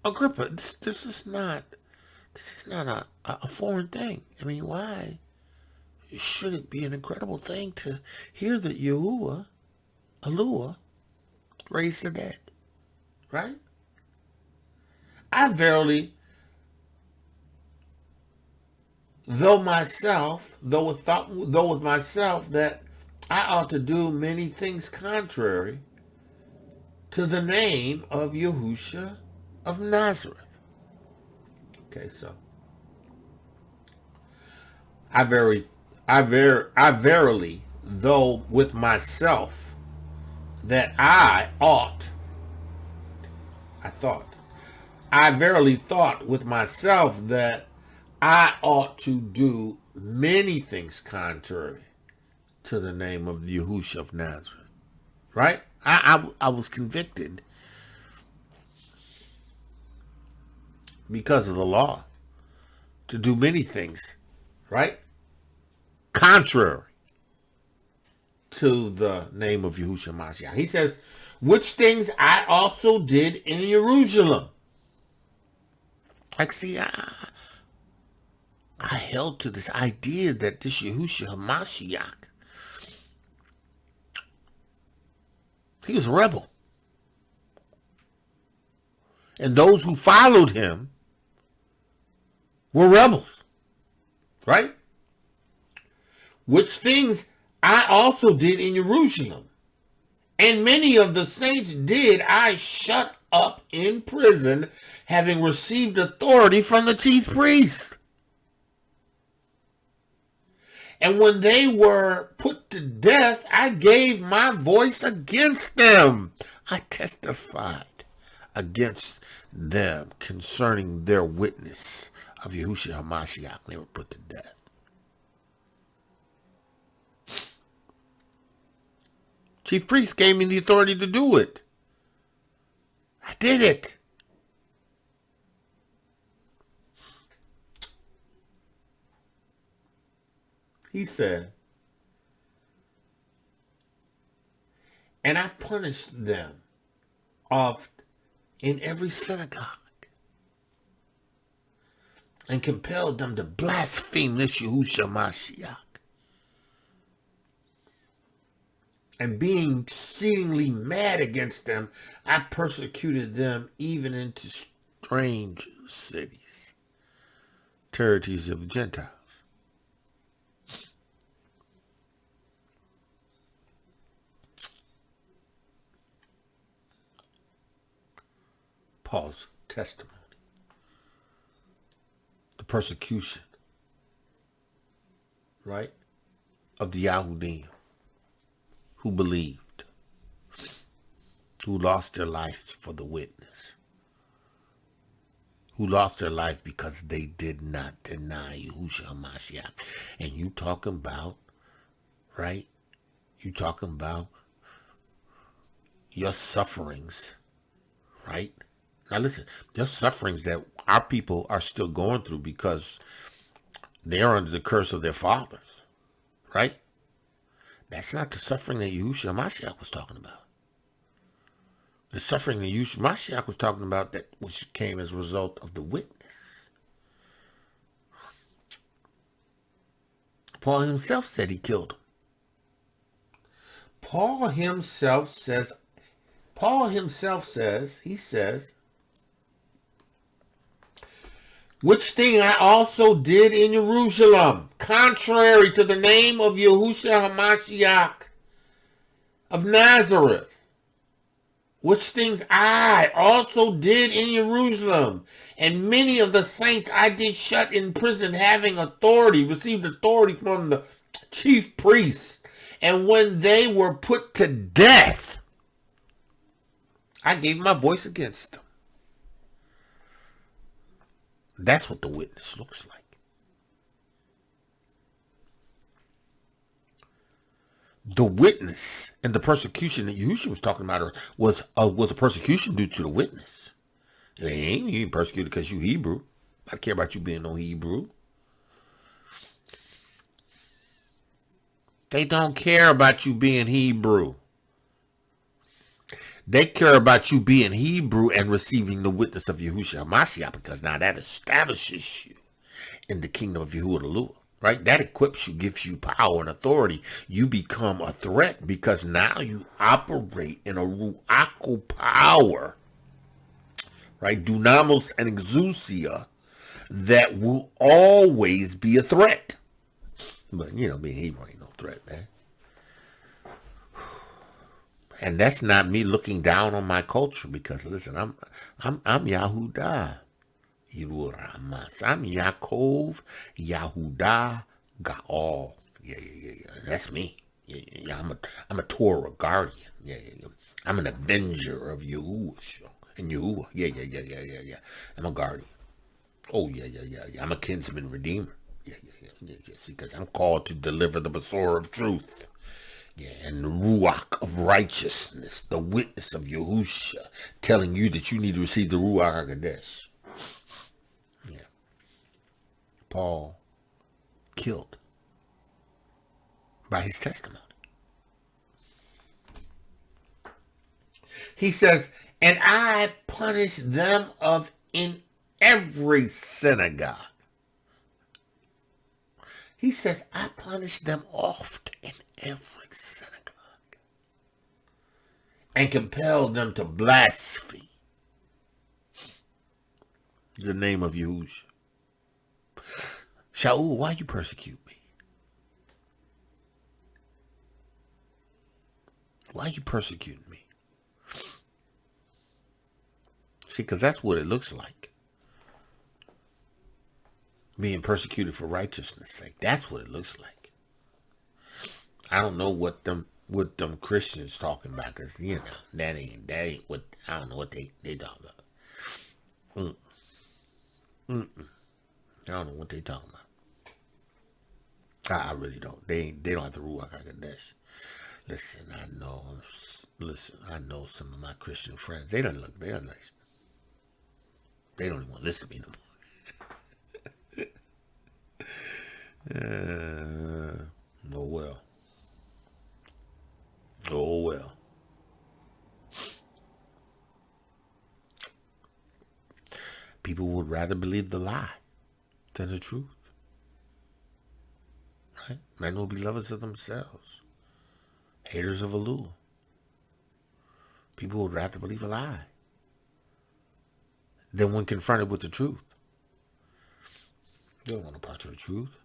Speaker 1: Agrippa, this is not a foreign thing. I mean, why should it be an incredible thing to hear that Elohiym raised the dead, right? I verily, though with myself that I ought to do many things contrary to the name of Yahusha of Nazareth. Okay, so I verily, though with myself that I verily thought with myself that I ought to do many things contrary to the name of Yahusha of Nazareth, right? I was convicted because of the law to do many things, right? Contrary to the name of Yahusha Mashiach. He says, which things I also did in Jerusalem. Like, see, I held to this idea that this Yahusha HaMashiach, he was a rebel. And those who followed him were rebels. Right? Which things I also did in Jerusalem. And many of the saints did I shut up in prison, having received authority from the chief priest. And when they were put to death, I gave my voice against them. I testified against them concerning their witness of Yahusha HaMashiach. They were put to death. Chief priest gave me the authority to do it. I did it. He said, and I punished them oft in every synagogue and compelled them to blaspheme this Yahusha Mashiach. And being exceedingly mad against them, I persecuted them even into strange cities, territories of the Gentiles. Paul's testimony, the persecution, right, of the Yahudiym who believed, who lost their life for the witness, who lost their life because they did not deny Yahusha HaMashiach. And you talking about, right, you talking about your sufferings, right? Now listen, there's sufferings that our people are still going through because they're under the curse of their fathers, right? That's not the suffering that Yahusha HaMashiach was talking about. The suffering that Yahusha HaMashiach was talking about, that which came as a result of the witness. Paul himself said he killed him. Paul himself says, he says, which thing I also did in Jerusalem, contrary to the name of Yahusha HaMashiach of Nazareth. Which things I also did in Jerusalem. And many of the saints I did shut in prison, having authority, received authority from the chief priests. And when they were put to death, I gave my voice against them. That's what the witness looks like. The witness and the persecution that Yahusha was talking about was a persecution due to the witness. You ain't persecuted because you Hebrew. I don't care about you being no Hebrew. They don't care about you being Hebrew. They care about you being Hebrew and receiving the witness of Yahusha HaMashiach, because now that establishes you in the kingdom of Yahuwah, right? That equips you, gives you power and authority. You become a threat because now you operate in a ruach power, right? Dunamos and exousia that will always be a threat. But, you know, being Hebrew ain't no threat, man. And that's not me looking down on my culture, because listen, I'm Yahudah, Yerushalayim. I'm Yaakov, Yahudah, Gaal. Yeah. That's me. Yeah. I'm a Torah guardian. Yeah. I'm an avenger of Yahushua and Yahuwah. Yeah. I'm a guardian. Oh yeah. I'm a kinsman redeemer. Yeah. See, because I'm called to deliver the Besorah of truth. Yeah, and the ruach of righteousness, the witness of Yahusha, telling you that you need to receive the ruach HaKodesh. Yeah. Paul killed by his testimony. He says, and I punished them in every synagogue. He says, I punished them oft in every synagogue and compelled them to blaspheme the name of Yahusha. Shaul, why you persecute me? Why you persecuting me? See, because that's what it looks like. Being persecuted for righteousness' sake. That's what it looks like. I don't know what them Christians talking about, cause you know that ain't what I don't know what they talking about. I don't know what they talking about. I really don't. They don't have the Ruach HaKodesh. Listen, I know some of my Christian friends. They don't listen. They don't even want to listen to me no more. Oh well. Oh well. People would rather believe the lie than the truth. Right? Men will be lovers of themselves, haters of Elul. People would rather believe a lie than when confronted with the truth. They don't want to part of the truth.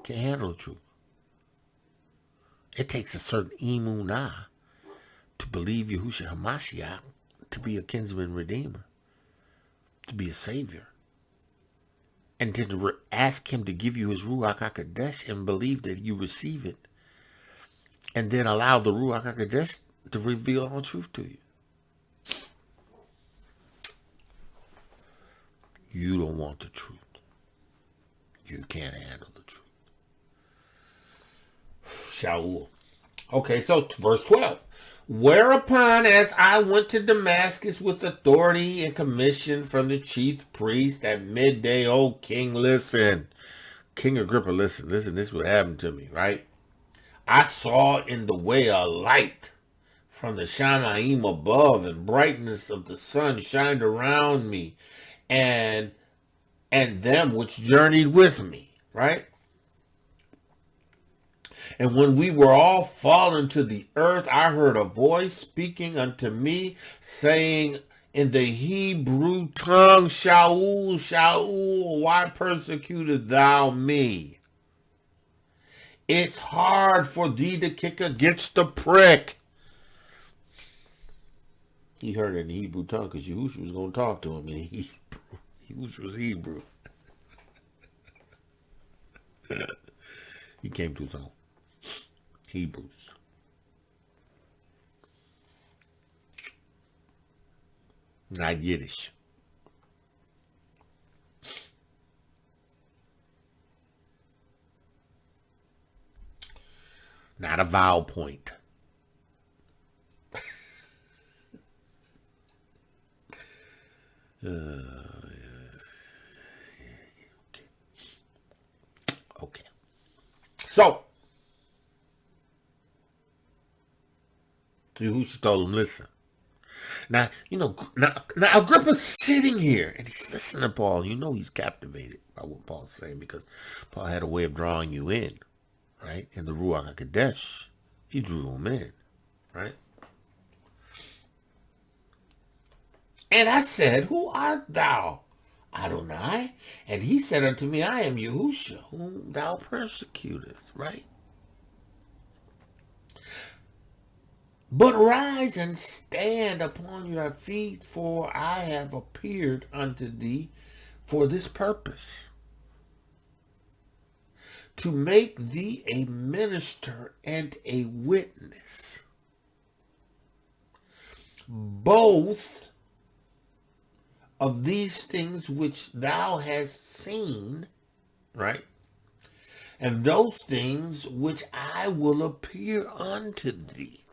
Speaker 1: Can't handle the truth. It takes a certain emunah to believe Yahusha HaMashiach to be a kinsman redeemer, to be a savior, and to ask him to give you his Ruach HaKodesh and believe that you receive it, and then allow the Ruach HaKodesh to reveal all truth to you. You don't want the truth. You can't handle the truth. Shaul. Okay, so verse 12. Whereupon, as I went to Damascus with authority and commission from the chief priest at midday, O king, listen. King Agrippa, listen, this is what happened to me, right? I saw in the way a light from the Shamayim above, and brightness of the sun shined around me, and them which journeyed with me, right? And when we were all fallen to the earth, I heard a voice speaking unto me, saying in the Hebrew tongue, Shaul, Shaul, why persecutest thou me? It's hard for thee to kick against the prick. He heard it in the Hebrew tongue because Yahusha was going to talk to him in Hebrew. Yahusha was Hebrew. He came to his own. Hebrews. Not Yiddish. Not a vowel point. Okay. So, Yahusha told him, listen. Now, now Agrippa's sitting here, and he's listening to Paul. You know he's captivated by what Paul's saying, because Paul had a way of drawing you in, right? In the Ruach HaKodesh, he drew him in, right? And I said, who art thou, Adonai? And he said unto me, I am Yahusha, whom thou persecutest, right? But rise and stand upon your feet, for I have appeared unto thee for this purpose, to make thee a minister and a witness, both of these things which thou hast seen, right? And those things which I will appear unto thee.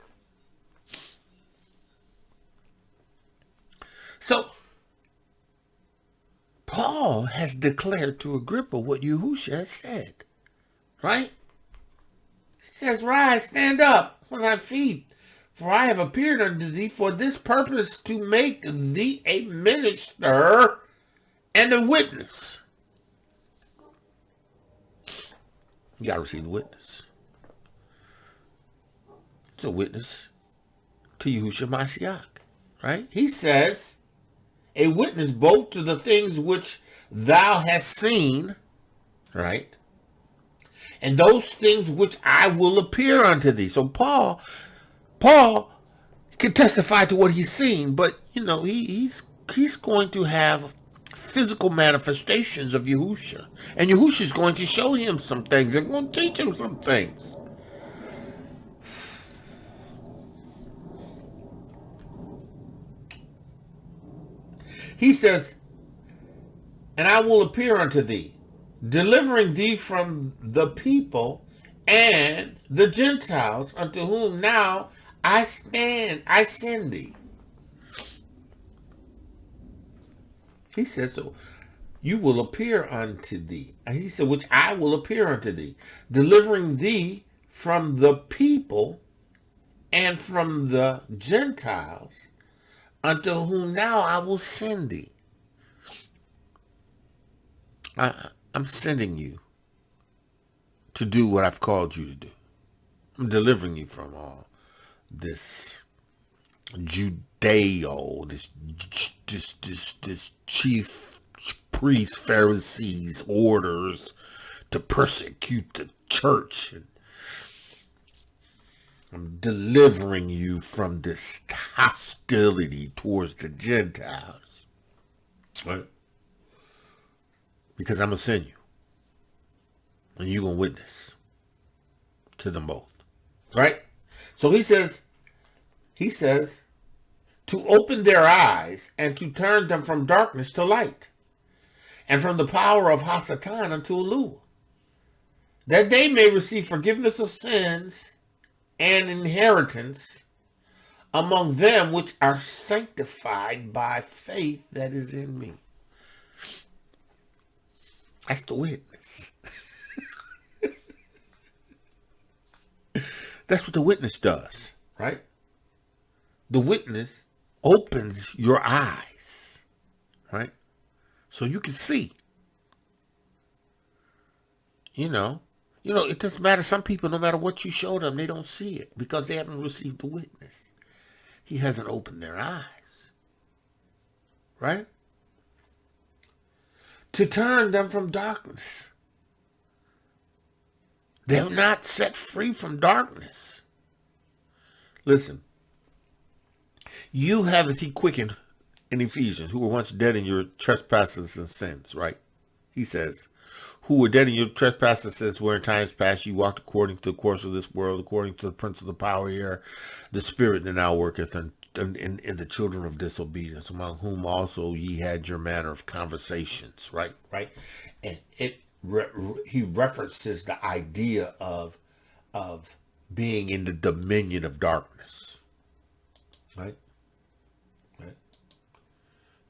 Speaker 1: So, Paul has declared to Agrippa what Yahusha has said, right? He says, rise, stand up on thy feet, for I have appeared unto thee for this purpose, to make thee a minister and a witness. You got to receive the witness. It's a witness to Yahusha Mashiach, right? He says, a witness both to the things which thou hast seen, right? And those things which I will appear unto thee. So Paul can testify to what he's seen, but he's going to have physical manifestations of Yahusha. And Yahusha's going to show him some things and going to teach him some things. He says, and I will appear unto thee, delivering thee from the people and the Gentiles, unto whom now I send thee. He says, so you will appear unto thee. And he said, which I will appear unto thee, delivering thee from the people and from the Gentiles, unto whom now I will send thee. I'm sending you to do what I've called you to do. I'm delivering you from all this Judeo, this chief priests, Pharisees, orders to persecute the church. And I'm delivering you from this hostility towards the Gentiles. Right? Because I'm going to send you. And you're going to witness to them both. Right? So he says, to open their eyes and to turn them from darkness to light, and from the power of Hasatan unto Elohiym, that they may receive forgiveness of sins and inheritance among them which are sanctified by faith that is in me. That's the witness. That's what the witness does, right? The witness opens your eyes, right? So you can see. You know, it doesn't matter. Some people, no matter what you show them, they don't see it because they haven't received the witness. He hasn't opened their eyes, right? To turn them from darkness. They're not set free from darkness. Listen, you have he quickened in Ephesians, who were once dead in your trespasses and sins, right? He says, who were dead in your trespasses and sins, where in times past you walked according to the course of this world, according to the prince of the power here, the spirit that now worketh in the children of disobedience, among whom also ye had your manner of conversations, right? And he references the idea of being in the dominion of darkness, right?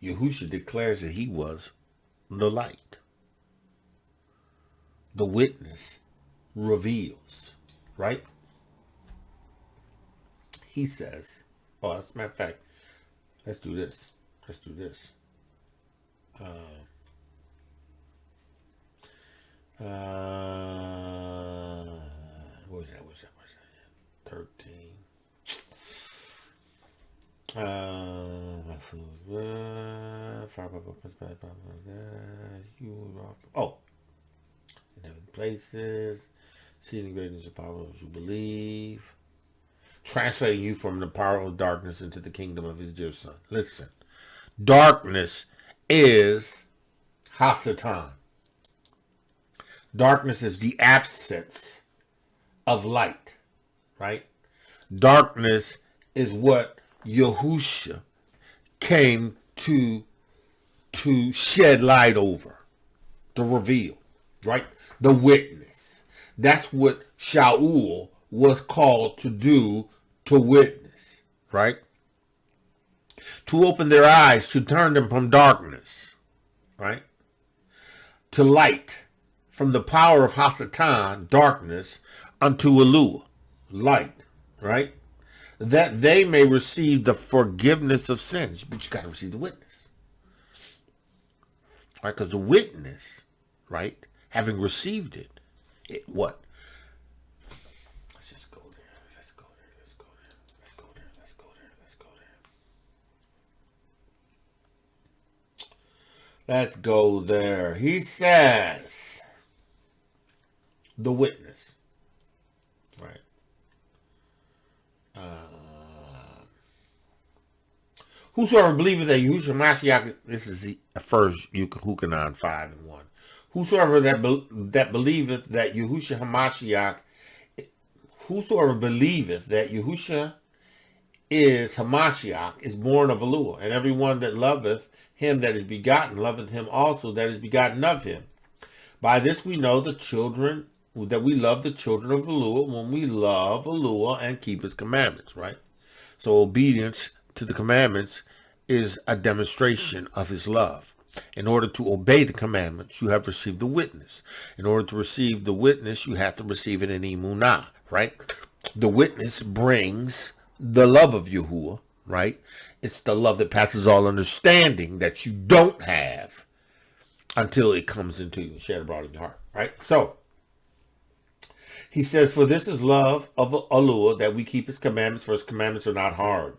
Speaker 1: Yahusha declares that he was the light. The witness reveals, right? He says, as a matter of fact, let's do this. Where's that? 13. In heaven places, seeing the greatness of power as you believe, translating you from the power of darkness into the kingdom of his dear son. Listen, darkness is Hasatan. Darkness is the absence of light, right? Darkness is what Yahusha came to shed light over, to reveal, right? The witness. That's what Shaul was called to do, to witness, right? To open their eyes, to turn them from darkness, right? To light, from the power of Hasatan, darkness, unto Elohiym, light, right? That they may receive the forgiveness of sins. But you got to receive the witness, right? Because the witness, right, having received it, what? Let's just go there. Let's go there. He says, the witness, right? Whosoever believeth that Yahusha Mashiach, this is the first Yukanan 5:1. Whosoever that believeth that Yahusha Hamashiach, whosoever believeth that Yahusha is Hamashiach, is born of Elohiym, and everyone that loveth him that is begotten loveth him also that is begotten of him. By this we know that we love the children of Elohiym when we love Elohiym and keep his commandments, right? So obedience to the commandments is a demonstration of his love. In order to obey the commandments, you have received the witness. In order to receive the witness, you have to receive it in emunah, right? The witness brings the love of Yahuwah, right? It's the love that passes all understanding that you don't have until it comes into you, shed abroad in your heart, right? So, he says, for this is love of Elohiym, that we keep his commandments, for his commandments are not hard.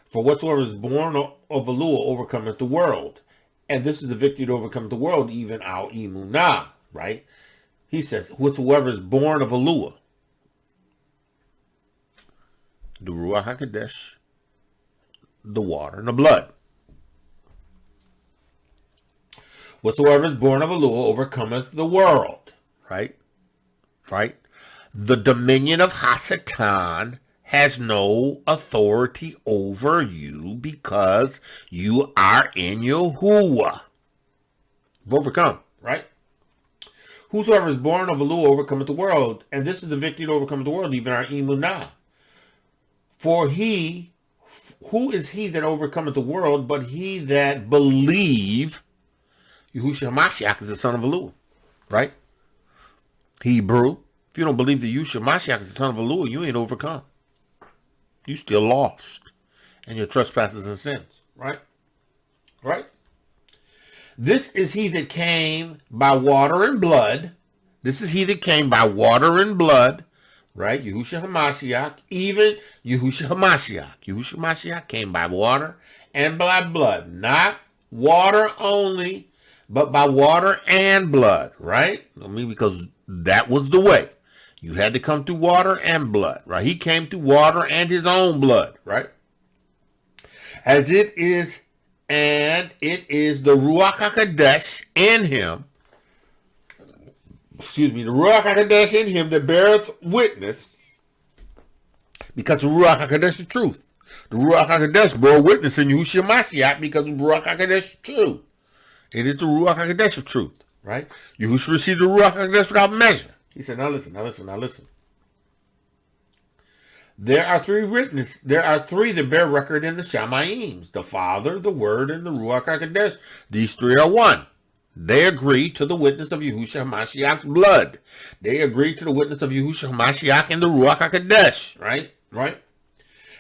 Speaker 1: For whatsoever is born of Elohiym overcometh the world. And this is the victory to overcome the world, even our emunah, right? He says, whatsoever is born of Elohiym, the Ruach HaKodesh, the water and the blood. Whatsoever is born of Elohiym overcometh the world, right? Right? The dominion of Hasatan has no authority over you because you are in Yahuwah. You've overcome, right? Whosoever is born of Elohiym overcometh the world, and this is the victory to overcome the world, even our emunah. For who is he that overcometh the world, but he that believe Yahusha Mashiach is the son of Elohiym, right? Hebrew. If you don't believe that Yahusha Mashiach is the son of Elohiym, you ain't overcome. You still lost in your trespasses and sins, right? Right? This is he that came by water and blood. This is he that came by water and blood, right? Yahusha HaMashiach, even Yahusha HaMashiach. Yahusha HaMashiach came by water and by blood. Not water only, but by water and blood, right? I mean, because that was the way. You had to come through water and blood, right? He came through water and his own blood, right? As it is, and it is the Ruach HaKodesh in him, the Ruach HaKodesh in him that beareth witness, because the Ruach HaKodesh is truth. The Ruach HaKodesh bore witness in Yahusha Mashiach because the Ruach HaKodesh is true. It is the Ruach HaKodesh of truth, right? Yahusha received the Ruach HaKodesh without measure. He said, now listen. There are three that bear record in the Shamayim, the Father, the Word, and the Ruach HaKodesh. These three are one. They agree to the witness of Yahusha HaMashiach's blood. They agree to the witness of Yahusha HaMashiach and the Ruach HaKodesh, right? Right?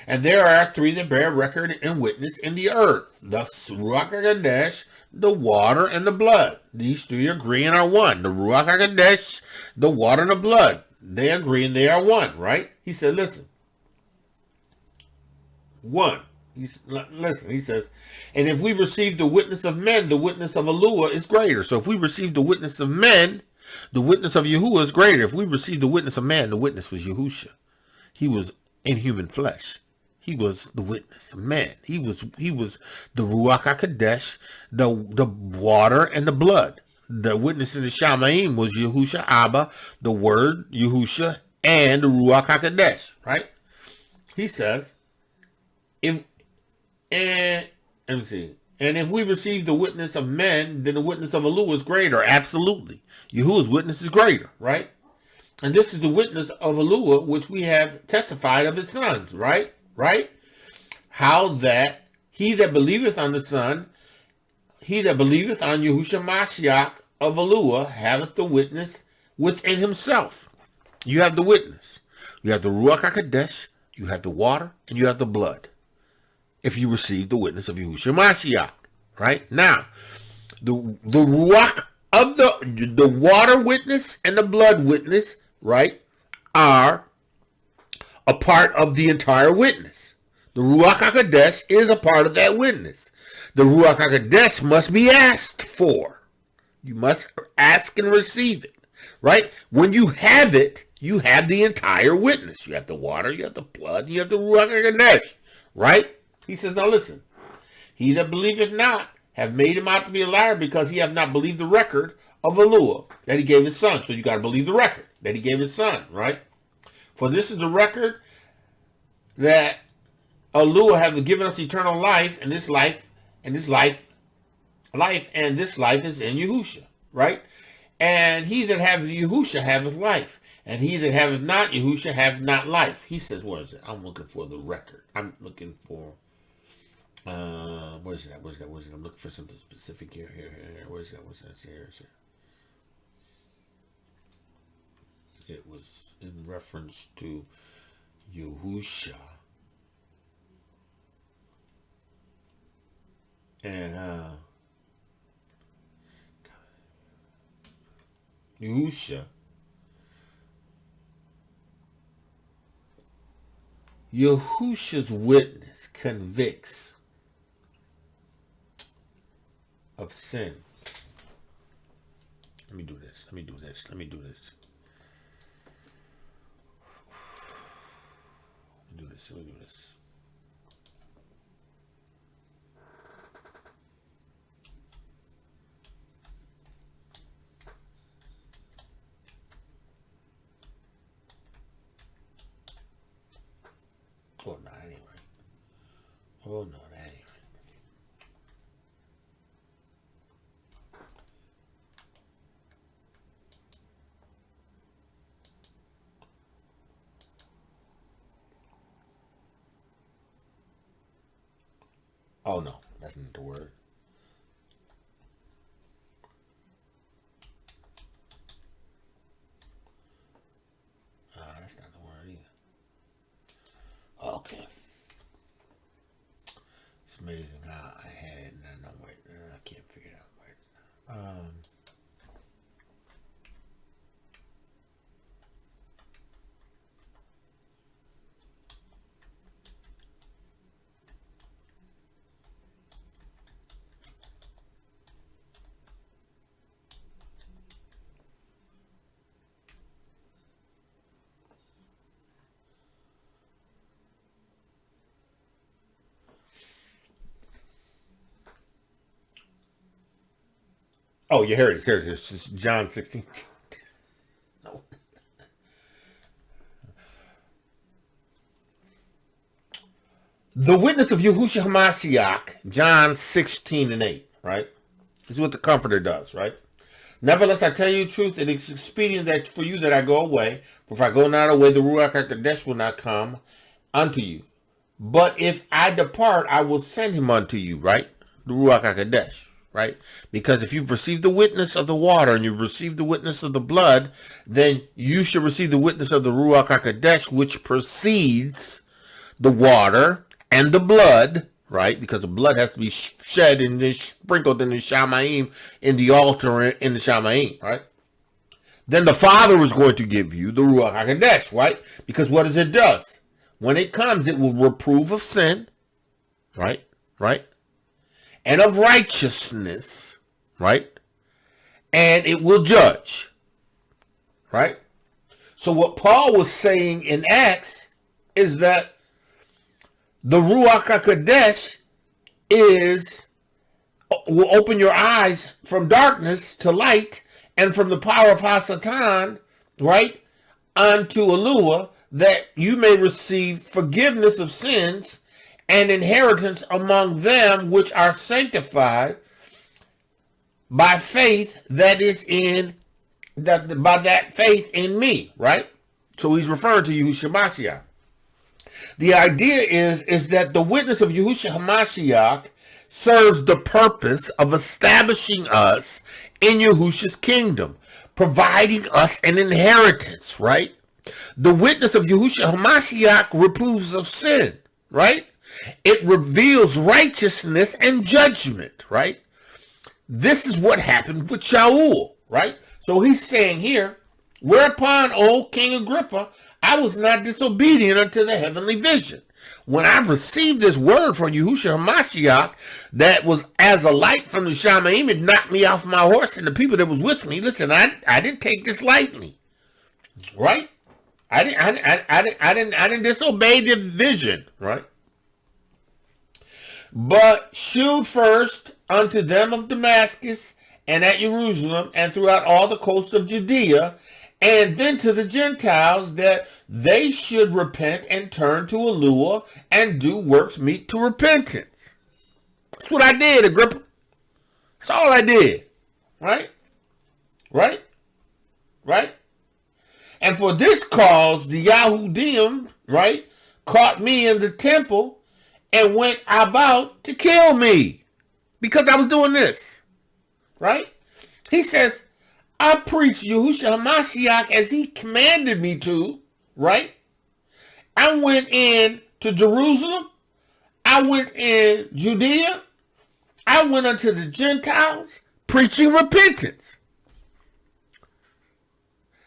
Speaker 1: And there are three that bear record and witness in the earth, the Ruach HaKodesh, the water, and the blood. These three agree and are one. The Ruach HaKodesh, the water, and the blood. They agree and they are one, right? He said, listen. One. He says, and if we receive the witness of men, the witness of Elohiym is greater. So if we receive the witness of men, the witness of Yahuwah is greater. If we receive the witness of man, the witness was Yahusha. He was in human flesh. He was the witness of man. He was the Ruach HaKodesh, the water and the blood. The witness in the Shamayim was Yahusha Abba, the Word, Yahusha, and the Ruach HaKodesh, right? He says, and if we receive the witness of men, then the witness of Elohiym is greater. Absolutely. Yahuwah's witness is greater, right? And this is the witness of Elohiym, which we have testified of his sons, right? Right? How that he that believeth on the Son, he that believeth on Yahusha Mashiach of Elohiym, haveth the witness within himself. You have the witness. You have the Ruach HaKodesh, you have the water, and you have the blood. If you receive the witness of Yahusha Mashiach, right? Now, the Ruach of the water witness and the blood witness, right, are a part of the entire witness. The Ruach HaKodesh is a part of that witness. The Ruach HaKodesh must be asked for. You must ask and receive it, right? When you have it, you have the entire witness. You have the water, you have the blood, you have the Ruach HaKodesh, right? He says, now listen, he that believeth not have made him out to be a liar because he hath not believed the record of Elohiym that he gave his son. So you got to believe the record that he gave his son, right? For this is the record that Elohiym hath given us eternal life, and this life life, and this life is in Yahusha, right? And he that hath Yahusha haveth life, and he that haveth not Yahusha haveth not life. He says, what is it? I'm looking for the record. I'm looking for, what is that? What is that? What is it? I'm looking for something specific here. What is that? What's that? Here. It was in reference to Yahusha. And Yahusha's witness convicts of sin. Let me do this. Oh, no, anyway. Oh, no, that's not the word. That's not the word either. Okay. It's amazing how I had it and I can't figure it out where it's Oh, yeah, here it is. It's John 16. No. The witness of Yahusha HaMashiach, John 16:8, right? This is what the Comforter does, right? Nevertheless, I tell you the truth, it is expedient that for you that I go away. For if I go not away, the Ruach HaKodesh will not come unto you. But if I depart, I will send him unto you, right? The Ruach HaKodesh, right? Because if you've received the witness of the water and you've received the witness of the blood, then you should receive the witness of the Ruach HaKodesh, which precedes the water and the blood, right? Because the blood has to be shed and then sprinkled in the Shamayim, in the altar in the Shamayim, right? Then the Father is going to give you the Ruach HaKodesh, right? Because what does it do? When it comes, it will reprove of sin, right? And of righteousness, right? And it will judge, right? So what Paul was saying in Acts is that the Ruach HaKodesh will open your eyes from darkness to light and from the power of Hasatan, right, unto Elohiym, that you may receive forgiveness of sins and inheritance among them which are sanctified by faith that is in that by that faith in me, right? So he's referring to Yahushua Mashiach. The idea is that the witness of Yahushua HaMashiach serves the purpose of establishing us in Yahusha's kingdom, providing us an inheritance, right? The witness of Yahushua HaMashiach reproves of sin, right? It reveals righteousness and judgment, right? This is what happened with Shaul, right? So he's saying here, whereupon, O King Agrippa, I was not disobedient unto the heavenly vision. When I received this word from Yahushua HaMashiach that was as a light from the Shamayim, it knocked me off my horse and the people that was with me. Listen, I didn't take this lightly, right? I didn't disobey the vision, right? But shewed first unto them of Damascus and at Jerusalem and throughout all the coast of Judea, and then to the Gentiles, that they should repent and turn to Elohiym and do works meet to repentance. That's what I did, Agrippa. That's all I did. Right? Right? Right? And for this cause, the Yahudiym, right, caught me in the temple and went about to kill me because I was doing this. Right? He says, I preached Yahusha HaMashiach as he commanded me to, right? I went in to Jerusalem. I went in Judea. I went unto the Gentiles preaching repentance.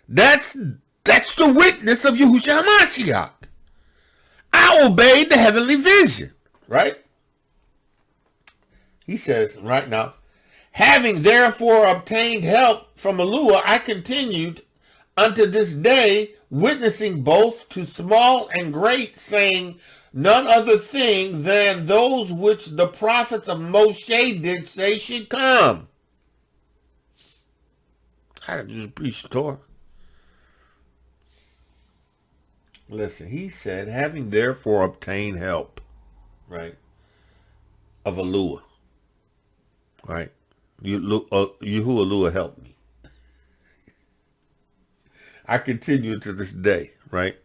Speaker 1: That's the witness of Yahusha HaMashiach. I obeyed the heavenly vision, right? He says right now, having therefore obtained help from Elohiym, I continued unto this day, witnessing both to small and great, saying none other thing than those which the prophets of Mosheh did say should come. I just preached the Torah. Listen, he said, having therefore obtained help, right, of Elohiym, right? Yahuwah helped me. I continue to this day, right?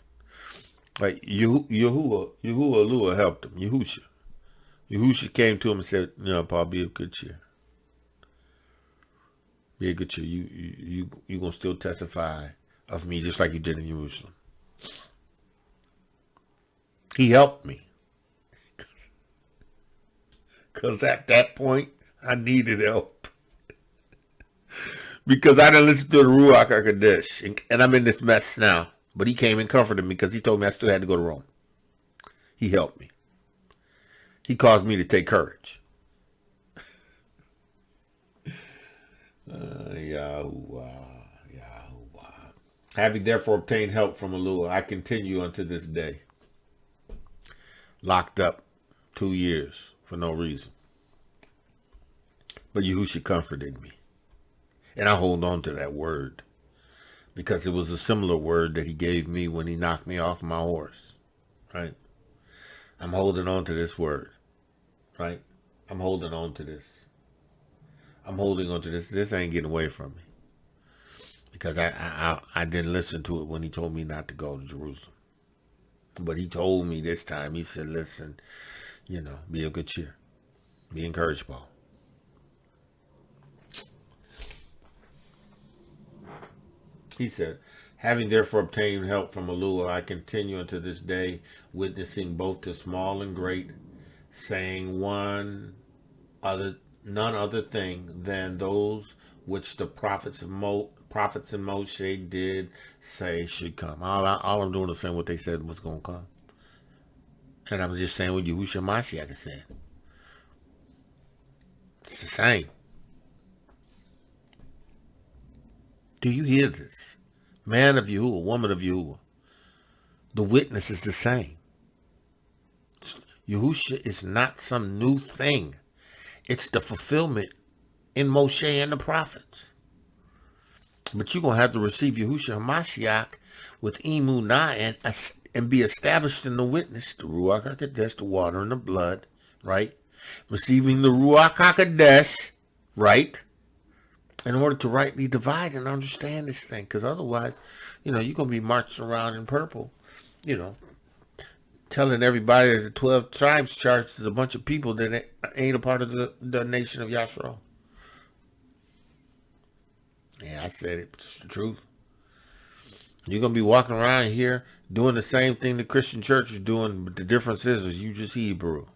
Speaker 1: Like Yahuwah helped him. Yahusha came to him and said, you know, Paul, be of good cheer. Be of good cheer. You gonna still testify of me just like you did in Jerusalem. He helped me. Because at that point, I needed help. Because I didn't listen to the Ruach HaKodesh. And I'm in this mess now. But he came and comforted me because he told me I still had to go to Rome. He helped me. He caused me to take courage. Yahuwah. Having therefore obtained help from Elohiym, I continue unto this day. Locked up 2 years for no reason. But Yahusha comforted me. And I hold on to that word. Because it was a similar word that he gave me when he knocked me off my horse. Right? I'm holding on to this word. Right? I'm holding on to this. I'm holding on to this. This ain't getting away from me. Because I didn't listen to it when he told me not to go to Jerusalem. But he told me this time, he said, listen, you know, be of good cheer. Be encouraged, Paul. He said, having therefore obtained help from Elohiym, I continue unto this day, witnessing both to small and great, saying none other thing than those which the prophets and Mosheh did say should come. All I'm doing is saying what they said was going to come. And I'm just saying what Yahusha HaMashiach said. It's the same. Do you hear this? Man of Yahuwah, woman of Yahuwah. The witness is the same. Yahusha is not some new thing. It's the fulfillment in Mosheh and the prophets. But you're going to have to receive Yahusha HaMashiach with emunah and be established in the witness, the Ruach HaKodesh, the water and the blood, right? Receiving the Ruach HaKodesh, right? In order to rightly divide and understand this thing. Because otherwise, you know, you're going to be marching around in purple, you know, telling everybody that the 12 tribes church is a bunch of people that ain't a part of the nation of Yahshua. Yeah, I said it. It's the truth. You're going to be walking around here doing the same thing the Christian church is doing, but the difference is you just Hebrew.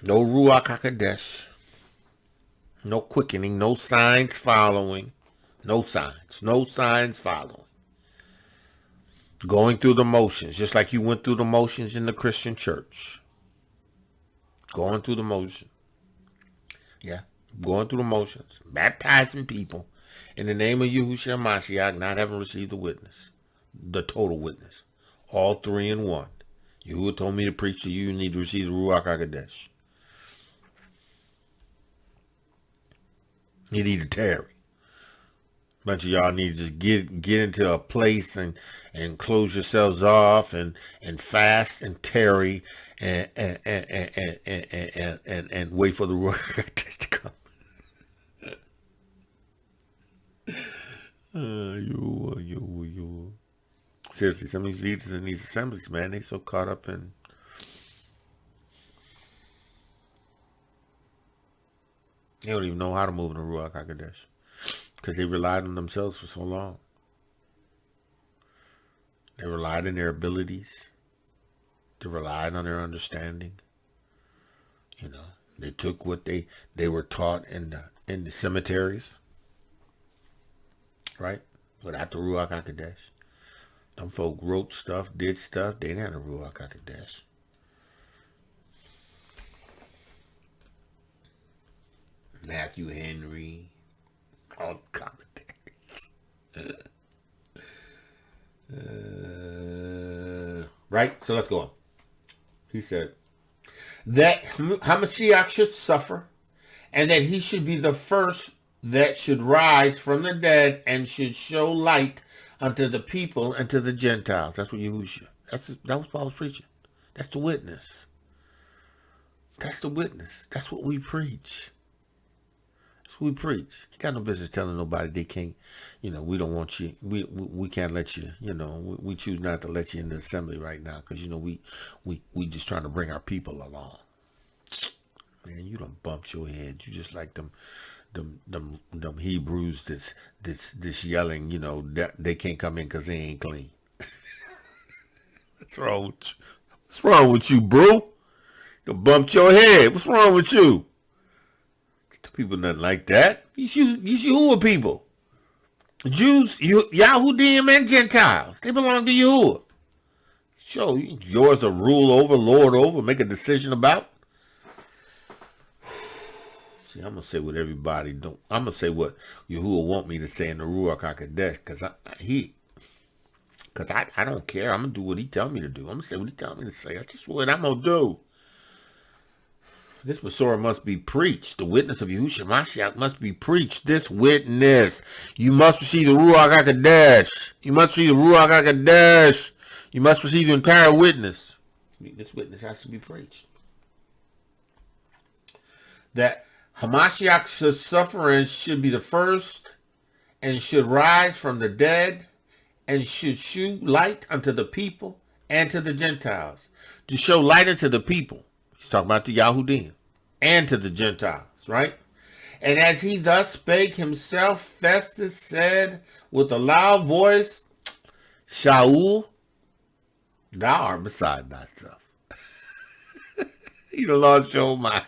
Speaker 1: No Ruach HaKodesh. No quickening. No signs following. No signs following. Going through the motions, just like you went through the motions in the Christian church. Going through the motion. Yeah, going through the motions. Baptizing people in the name of Yahusha HaMashiach, not having received the witness. The total witness. All three in one. Yahuwah told me to preach to you, you need to receive the Ruach HaKodesh. You need to tarry. A bunch of y'all need to just get into a place and close yourselves off and fast and tarry and wait for the Ruach HaKodesh to come. You. Seriously, some of these leaders in these assemblies, man, they so caught up in they don't even know how to move in the Ruach HaKodesh because they relied on themselves for so long. They relied on their abilities. They relied on their understanding. You know, they took what they were taught in the cemeteries, right? Without the Ruach HaKodesh. Them folk wrote stuff, did stuff. They didn't have the Ruach HaKodesh. Matthew Henry, all commentaries. Right? So let's go on. He said that Hamashiach should suffer and that he should be the first that should rise from the dead and should show light unto the people and to the Gentiles. That's what Yahusha. That was Paul's preaching. That's the witness. That's the witness. That's what we preach. That's what we preach. You got no business telling nobody they can't, we don't want you, we can't let you, we choose not to let you in the assembly right now because, we just trying to bring our people along. Man, you done bumped your head. You just like them Hebrews this yelling, that they can't come in because they ain't clean. What's wrong with you? What's wrong with you, bro? You bumped your head. What's wrong with you? People nothing like that. You Yahuwah people. Jews, Yahudiym and Gentiles. They belong to Yahuwah. Sure, yours to rule over, lord over, make a decision about. See, I'm going to say what everybody don't. I'm going to say what Yahuwah want me to say in the Ruach HaKodesh because I don't care. I'm going to do what he tell me to do. I'm going to say what he tell me to say. That's just what I'm going to do. This Masorah must be preached. The witness of Yahushua Mashiach must be preached. This witness. You must receive the Ruach HaKodesh. You must receive the Ruach HaKodesh. You must receive the entire witness. This witness has to be preached. That Hamashiach should suffer and should be the first and should rise from the dead and should shew light unto the people and to the Gentiles. To show light unto the people. He's talking about the Yahudiym and to the Gentiles, right? And as he thus spake himself, Festus said with a loud voice, Shaul, thou art beside thyself. You done lost your mind.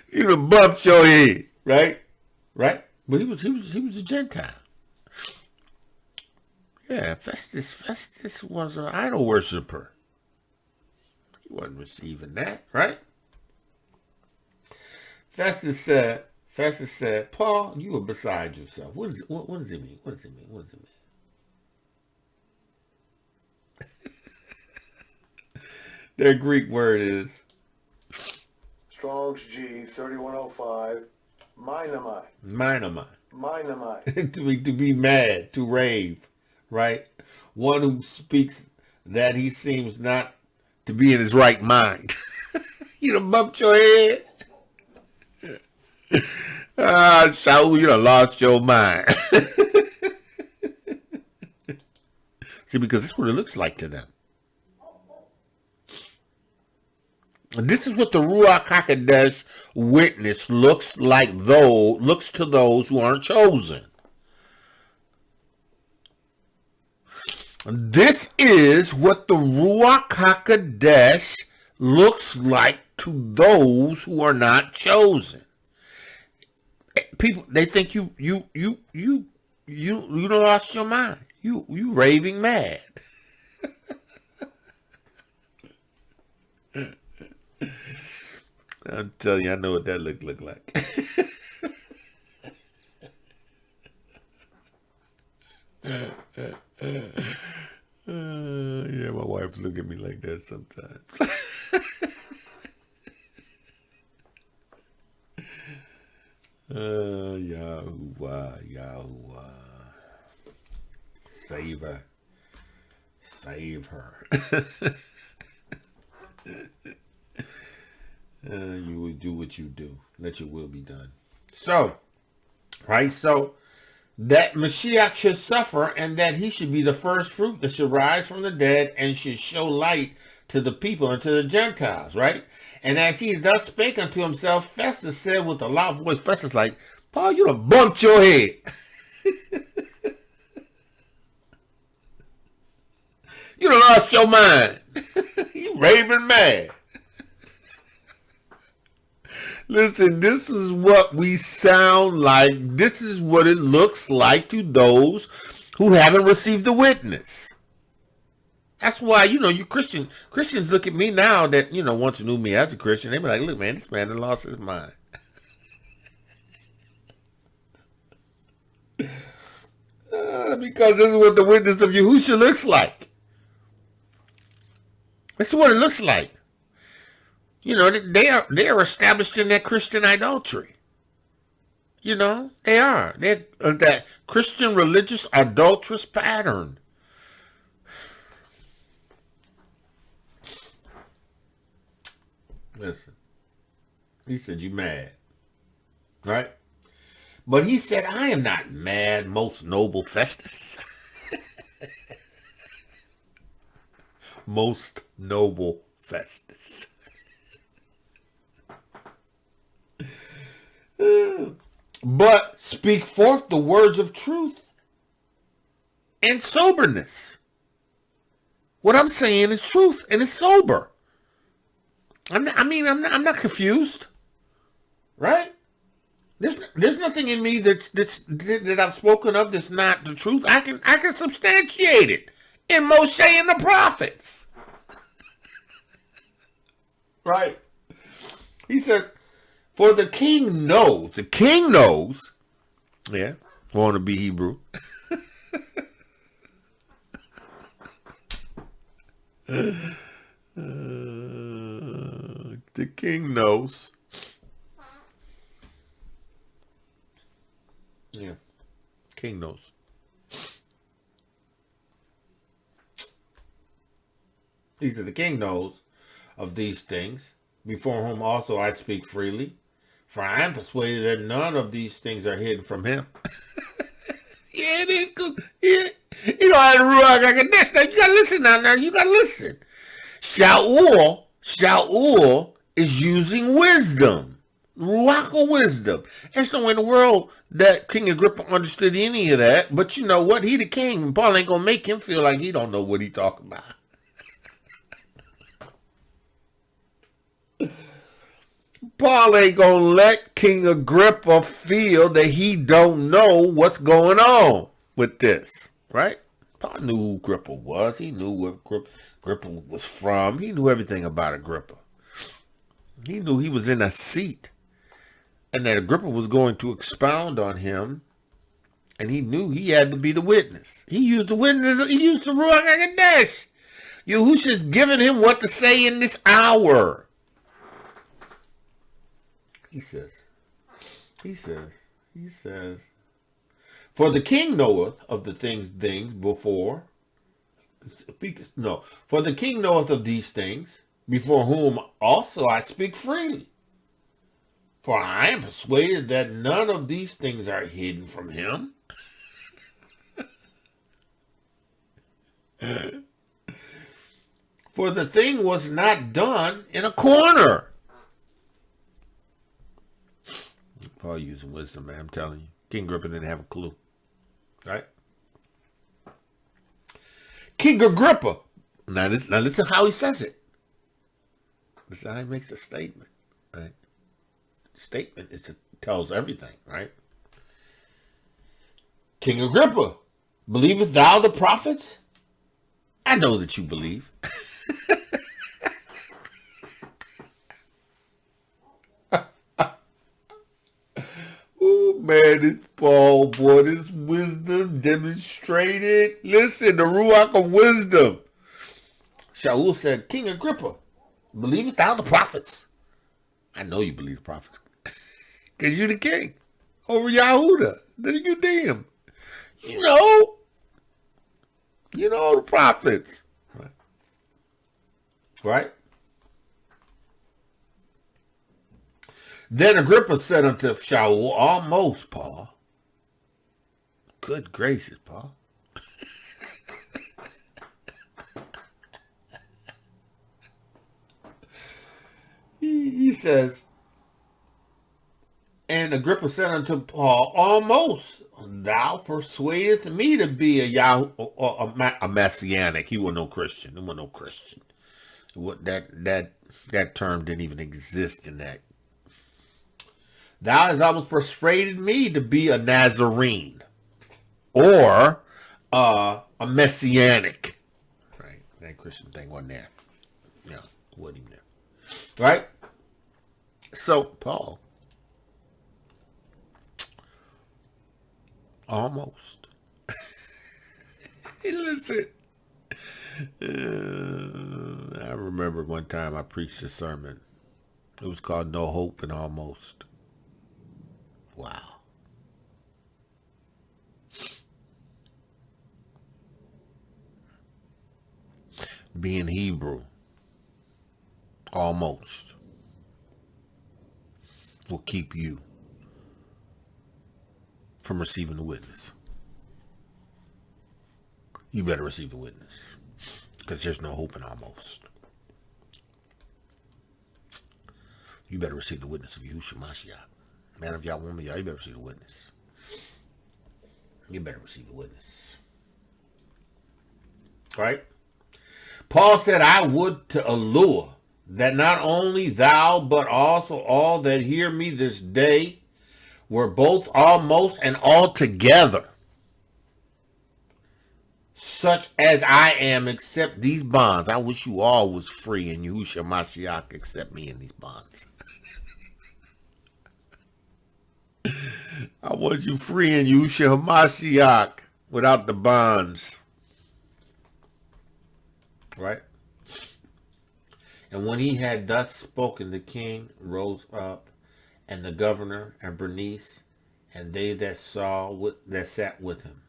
Speaker 1: You done bumped your head, right? Right? But he was a Gentile. Yeah, Festus was an idol worshiper. He wasn't receiving that, right? Festus said, Paul, you are beside yourself. What does it mean? What does it mean? What does it mean? That Greek word is
Speaker 2: Strong's G 3105. Minamai.
Speaker 1: to be mad, to rave, right? One who speaks that he seems not to be in his right mind. You done bumped your head. Shaul, you done lost your mind. See, because this is what it looks like to them. This is what the Ruach HaKodesh witness looks to those who aren't chosen. This is what the Ruach HaKodesh looks like to those who are not chosen. People, they think you done lost your mind. You raving mad. I'll tell you, I know what that look like. Yeah, my wife look at me like that sometimes. Yahuwah. Save her. You will do what you do. Let your will be done. So, right? So, that Mashiach should suffer and that he should be the first fruit that should rise from the dead and should show light to the people and to the Gentiles, right? And as he thus spake unto himself, Festus said with a loud voice, Festus like, Paul, you done bumped your head. You done lost your mind. You raving mad. Listen, this is what we sound like. This is what it looks like to those who haven't received the witness. That's why, you Christians look at me now that, once knew me as a Christian, they be like, look, man, this man done lost his mind. Because this is what the witness of Yahusha looks like. This is what it looks like. They are established in that Christian idolatry. They are. They're that Christian religious adulterous pattern. Listen, he said, you mad, right? But he said, I am not mad, most noble Festus. Most noble Festus. But speak forth the words of truth and soberness. What I'm saying is truth and it's sober. I'm not confused, right? There's nothing in me that I've spoken of that's not the truth. I can substantiate it in Mosheh and the prophets, right? He says, "For the king knows." The king knows. Yeah, want to be Hebrew. The king knows. Yeah, king knows. He said, the king knows of these things, before whom also I speak freely, for I am persuaded that none of these things are hidden from him. Yeah, it is good. Yeah. You know how to Ruach HaKodesh. Now, you gotta listen now. You gotta listen. Shaul is using wisdom. Ruach of wisdom. There's no way in the world that King Agrippa understood any of that. But you know what? He the king, and Paul ain't gonna make him feel like he don't know what he talking about. Paul ain't gonna let King Agrippa feel that he don't know what's going on with this, right? Paul knew who Agrippa was. He knew where Agrippa was from. He knew everything about Agrippa. He knew he was in a seat and that Agrippa was going to expound on him, and he knew he had to be the witness. He used the witness. He used the Ruach HaKodesh. Yahusha's giving him what to say in this hour. He says, for the king knoweth of the things before. For the king knoweth of these things, before whom also I speak freely. For I am persuaded that none of these things are hidden from him. For the thing was not done in a corner. Paul using wisdom, man. I'm telling you. King Agrippa didn't have a clue. Right? King Agrippa. Now listen how he says it. Listen how he makes a statement. Right? Statement tells everything, right? King Agrippa, believest thou the prophets? I know that you believe. Oh man, this Paul, boy, this wisdom demonstrated. Listen, the Ruach of wisdom. Shaul said, King Agrippa, believest thou the prophets? I know you believe the prophets. Because you're the king over Yahuda, the Yahudiym. You know the prophets. Right? Then Agrippa said unto Shaul, almost, Paul. Good gracious, Paul. He says, and Agrippa said unto Paul, almost thou persuadest me to be a Yahoo, or a messianic. He was no Christian. He was no Christian. That term didn't even exist in that. Thou hast almost persuaded me to be a Nazarene or a messianic. Right? That Christian thing wasn't there. No, wasn't even there. Right? So Paul almost. Listen. I remember one time I preached a sermon. It was called No Hope and Almost. Wow. Being Hebrew, almost, will keep you from receiving the witness. You better receive the witness, because there's no hope in almost. You better receive the witness of Yahusha Mashiach. Man of Yah, woman of Yah, you better receive the witness. You better receive the witness. Right? Paul said, I would to allure that not only thou, but also all that hear me this day were both almost and altogether such as I am, except these bonds. I wish you all was free in Yahusha Mashiach, except me in these bonds. I want you free in Yahusha Mashiach without the bonds. Right? And when he had thus spoken, the king rose up, and the governor, and Bernice, and they that sat with him.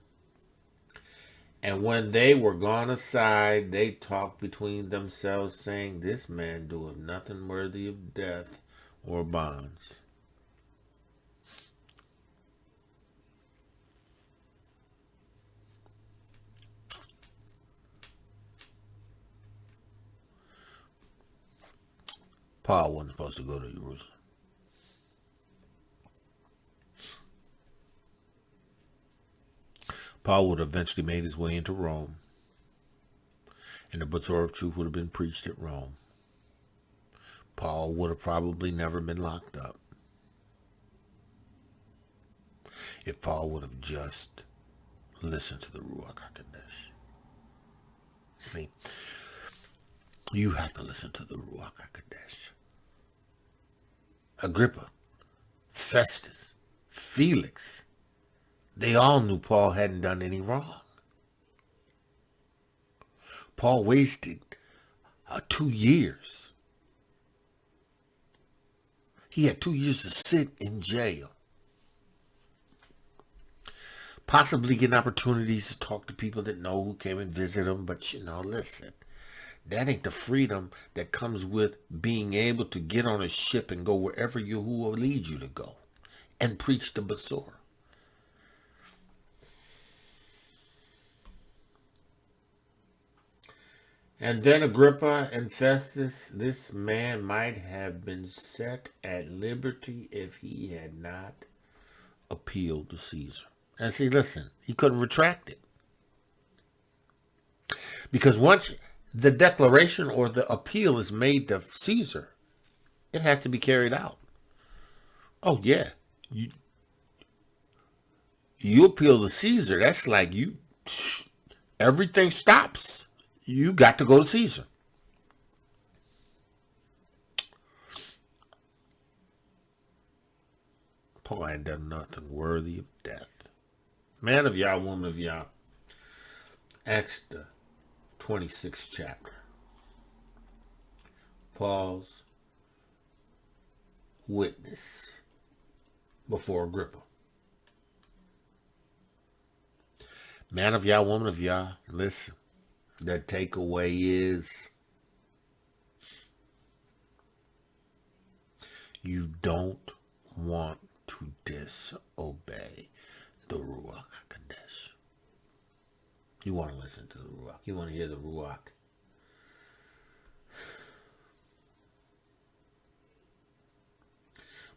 Speaker 1: And when they were gone aside, they talked between themselves, saying, this man doeth nothing worthy of death or bonds. Paul wasn't supposed to go to Jerusalem. Paul would have eventually made his way into Rome, and the Bator of Truth would have been preached at Rome. Paul would have probably never been locked up if Paul would have just listened to the Ruach HaKodesh. See, you have to listen to the Ruach HaKodesh. Agrippa, Festus, Felix, they all knew Paul hadn't done any wrong. Paul wasted 2 years. He had 2 years to sit in jail. Possibly getting opportunities to talk to people that know who came and visit him. But listen, that ain't the freedom that comes with being able to get on a ship and go wherever Yahuwah leads you to go and preach the Basor. And then Agrippa and Festus, this man might have been set at liberty if he had not appealed to Caesar. And see, listen, he couldn't retract it. Because once the declaration or the appeal is made to Caesar, it has to be carried out. Oh, yeah. You appeal to Caesar, that's like everything stops. You got to go to Caesar. Paul had done nothing worthy of death. Man of Yah, woman of Yah. Acts the 26th chapter. Paul's witness before Agrippa. Man of Yah, woman of Yah, listen. The takeaway is You don't want to disobey the Ruach HaKodesh. You want to listen to the Ruach. You want to hear the Ruach.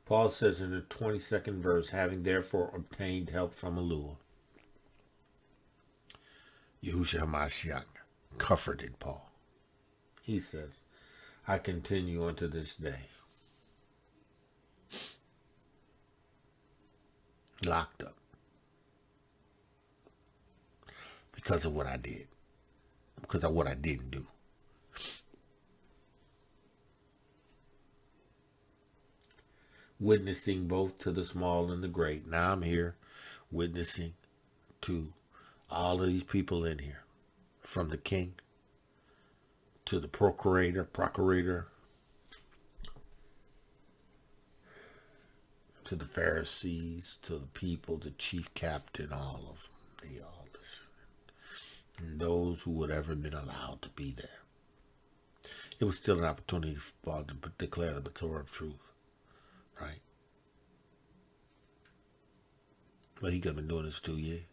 Speaker 1: Paul says in the 22nd verse, having therefore obtained help from Elohiym, Yahusha HaMashiach comforted Paul. He says, I continue unto this day, locked up, because of what I did, because of what I didn't do. Witnessing both to the small and the great. Now I'm here witnessing to all of these people in here, from the king to the procurator, to the Pharisees, to the people, the chief captain, all of them. They all listen. And those who would ever been allowed to be there. It was still an opportunity for Paul to declare the Torah of truth. Right? But he could have been doing this 2 years.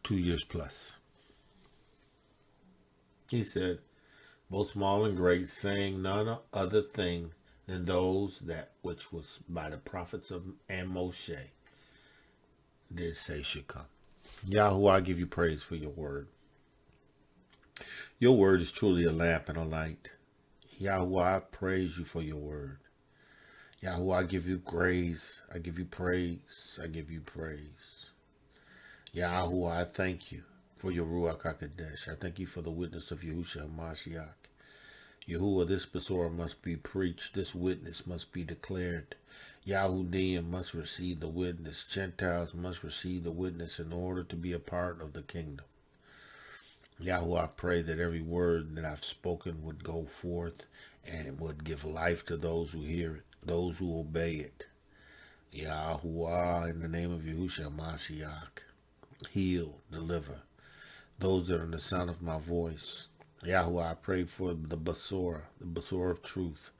Speaker 1: 2 years plus. He said, both small and great, saying none other thing than those that which was by the prophets and Mosheh did say should come. Yahuwah, I give you praise for your word. Your word is truly a lamp and a light. Yahuwah, I praise you for your word. Yahuwah, I give you grace. I give you praise. I give you praise. Yahuwah, I thank you for your Ruach HaKodesh. I thank you for the witness of Yahusha HaMashiach. Yahuwah, this Besorah must be preached. This witness must be declared. Yahudiym must receive the witness. Gentiles must receive the witness in order to be a part of the kingdom. Yahuwah, I pray that every word that I've spoken would go forth and would give life to those who hear it, those who obey it. Yahuwah, in the name of Yahusha HaMashiach, heal, deliver those that are in the sound of my voice. Yahuwah, I pray for the Besorah of truth.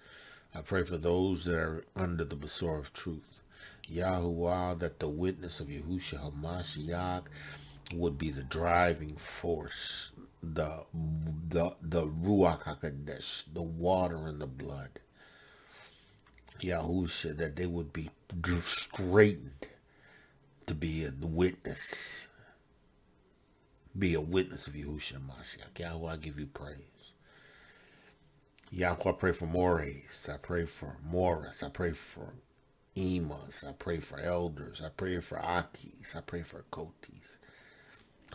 Speaker 1: I pray for those that are under the Besorah of truth. Yahuwah, that the witness of Yahusha HaMashiach would be the driving force, the Ruach HaKodesh, the water and the blood. Yahusha, that they would be straightened to be a witness. Be a witness of Yahusha HaMashiach. Yahweh, I give you praise. Yahweh, I pray for Mores. I pray for Morris. I pray for Emas. I pray for elders. I pray for Akis. I pray for Kotis.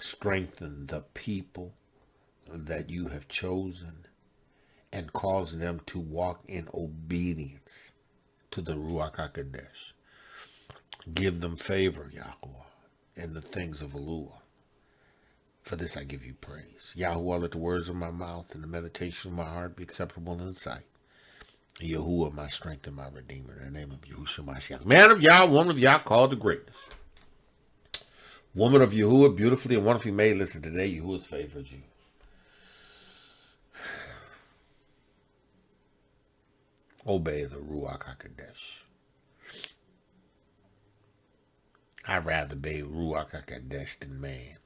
Speaker 1: Strengthen the people that you have chosen and cause them to walk in obedience to the Ruach HaKodesh. Give them favor, Yahuwah, in the things of Elohiym. For this I give you praise. Yahuwah, let the words of my mouth and the meditation of my heart be acceptable in the sight. Yahuwah, my strength and my redeemer, in the name of Yahusha HaMashiach. Man of Yah, woman of Yah, called to greatness. Woman of Yahuwah, beautifully and wonderfully made. Listen, today Yahuwah's favored you. Obey the Ruach HaKodesh. I'd rather obey Ruach HaKodesh than man.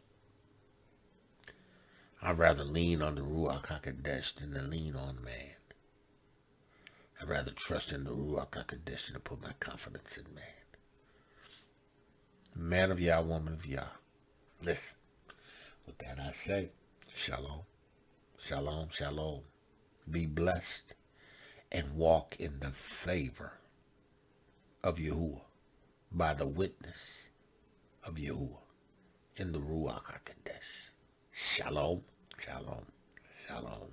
Speaker 1: I'd rather lean on the Ruach HaKodesh than to lean on man. I'd rather trust in the Ruach HaKodesh than to put my confidence in man. Man of Yah, woman of Yah. Listen, with that I say, shalom, shalom, shalom. Be blessed and walk in the favor of Yahuwah by the witness of Yahuwah in the Ruach HaKodesh. Shalom, shalom, shalom.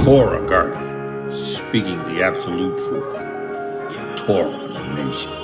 Speaker 1: Torah Guardian, speaking the absolute truth. Torah Nation.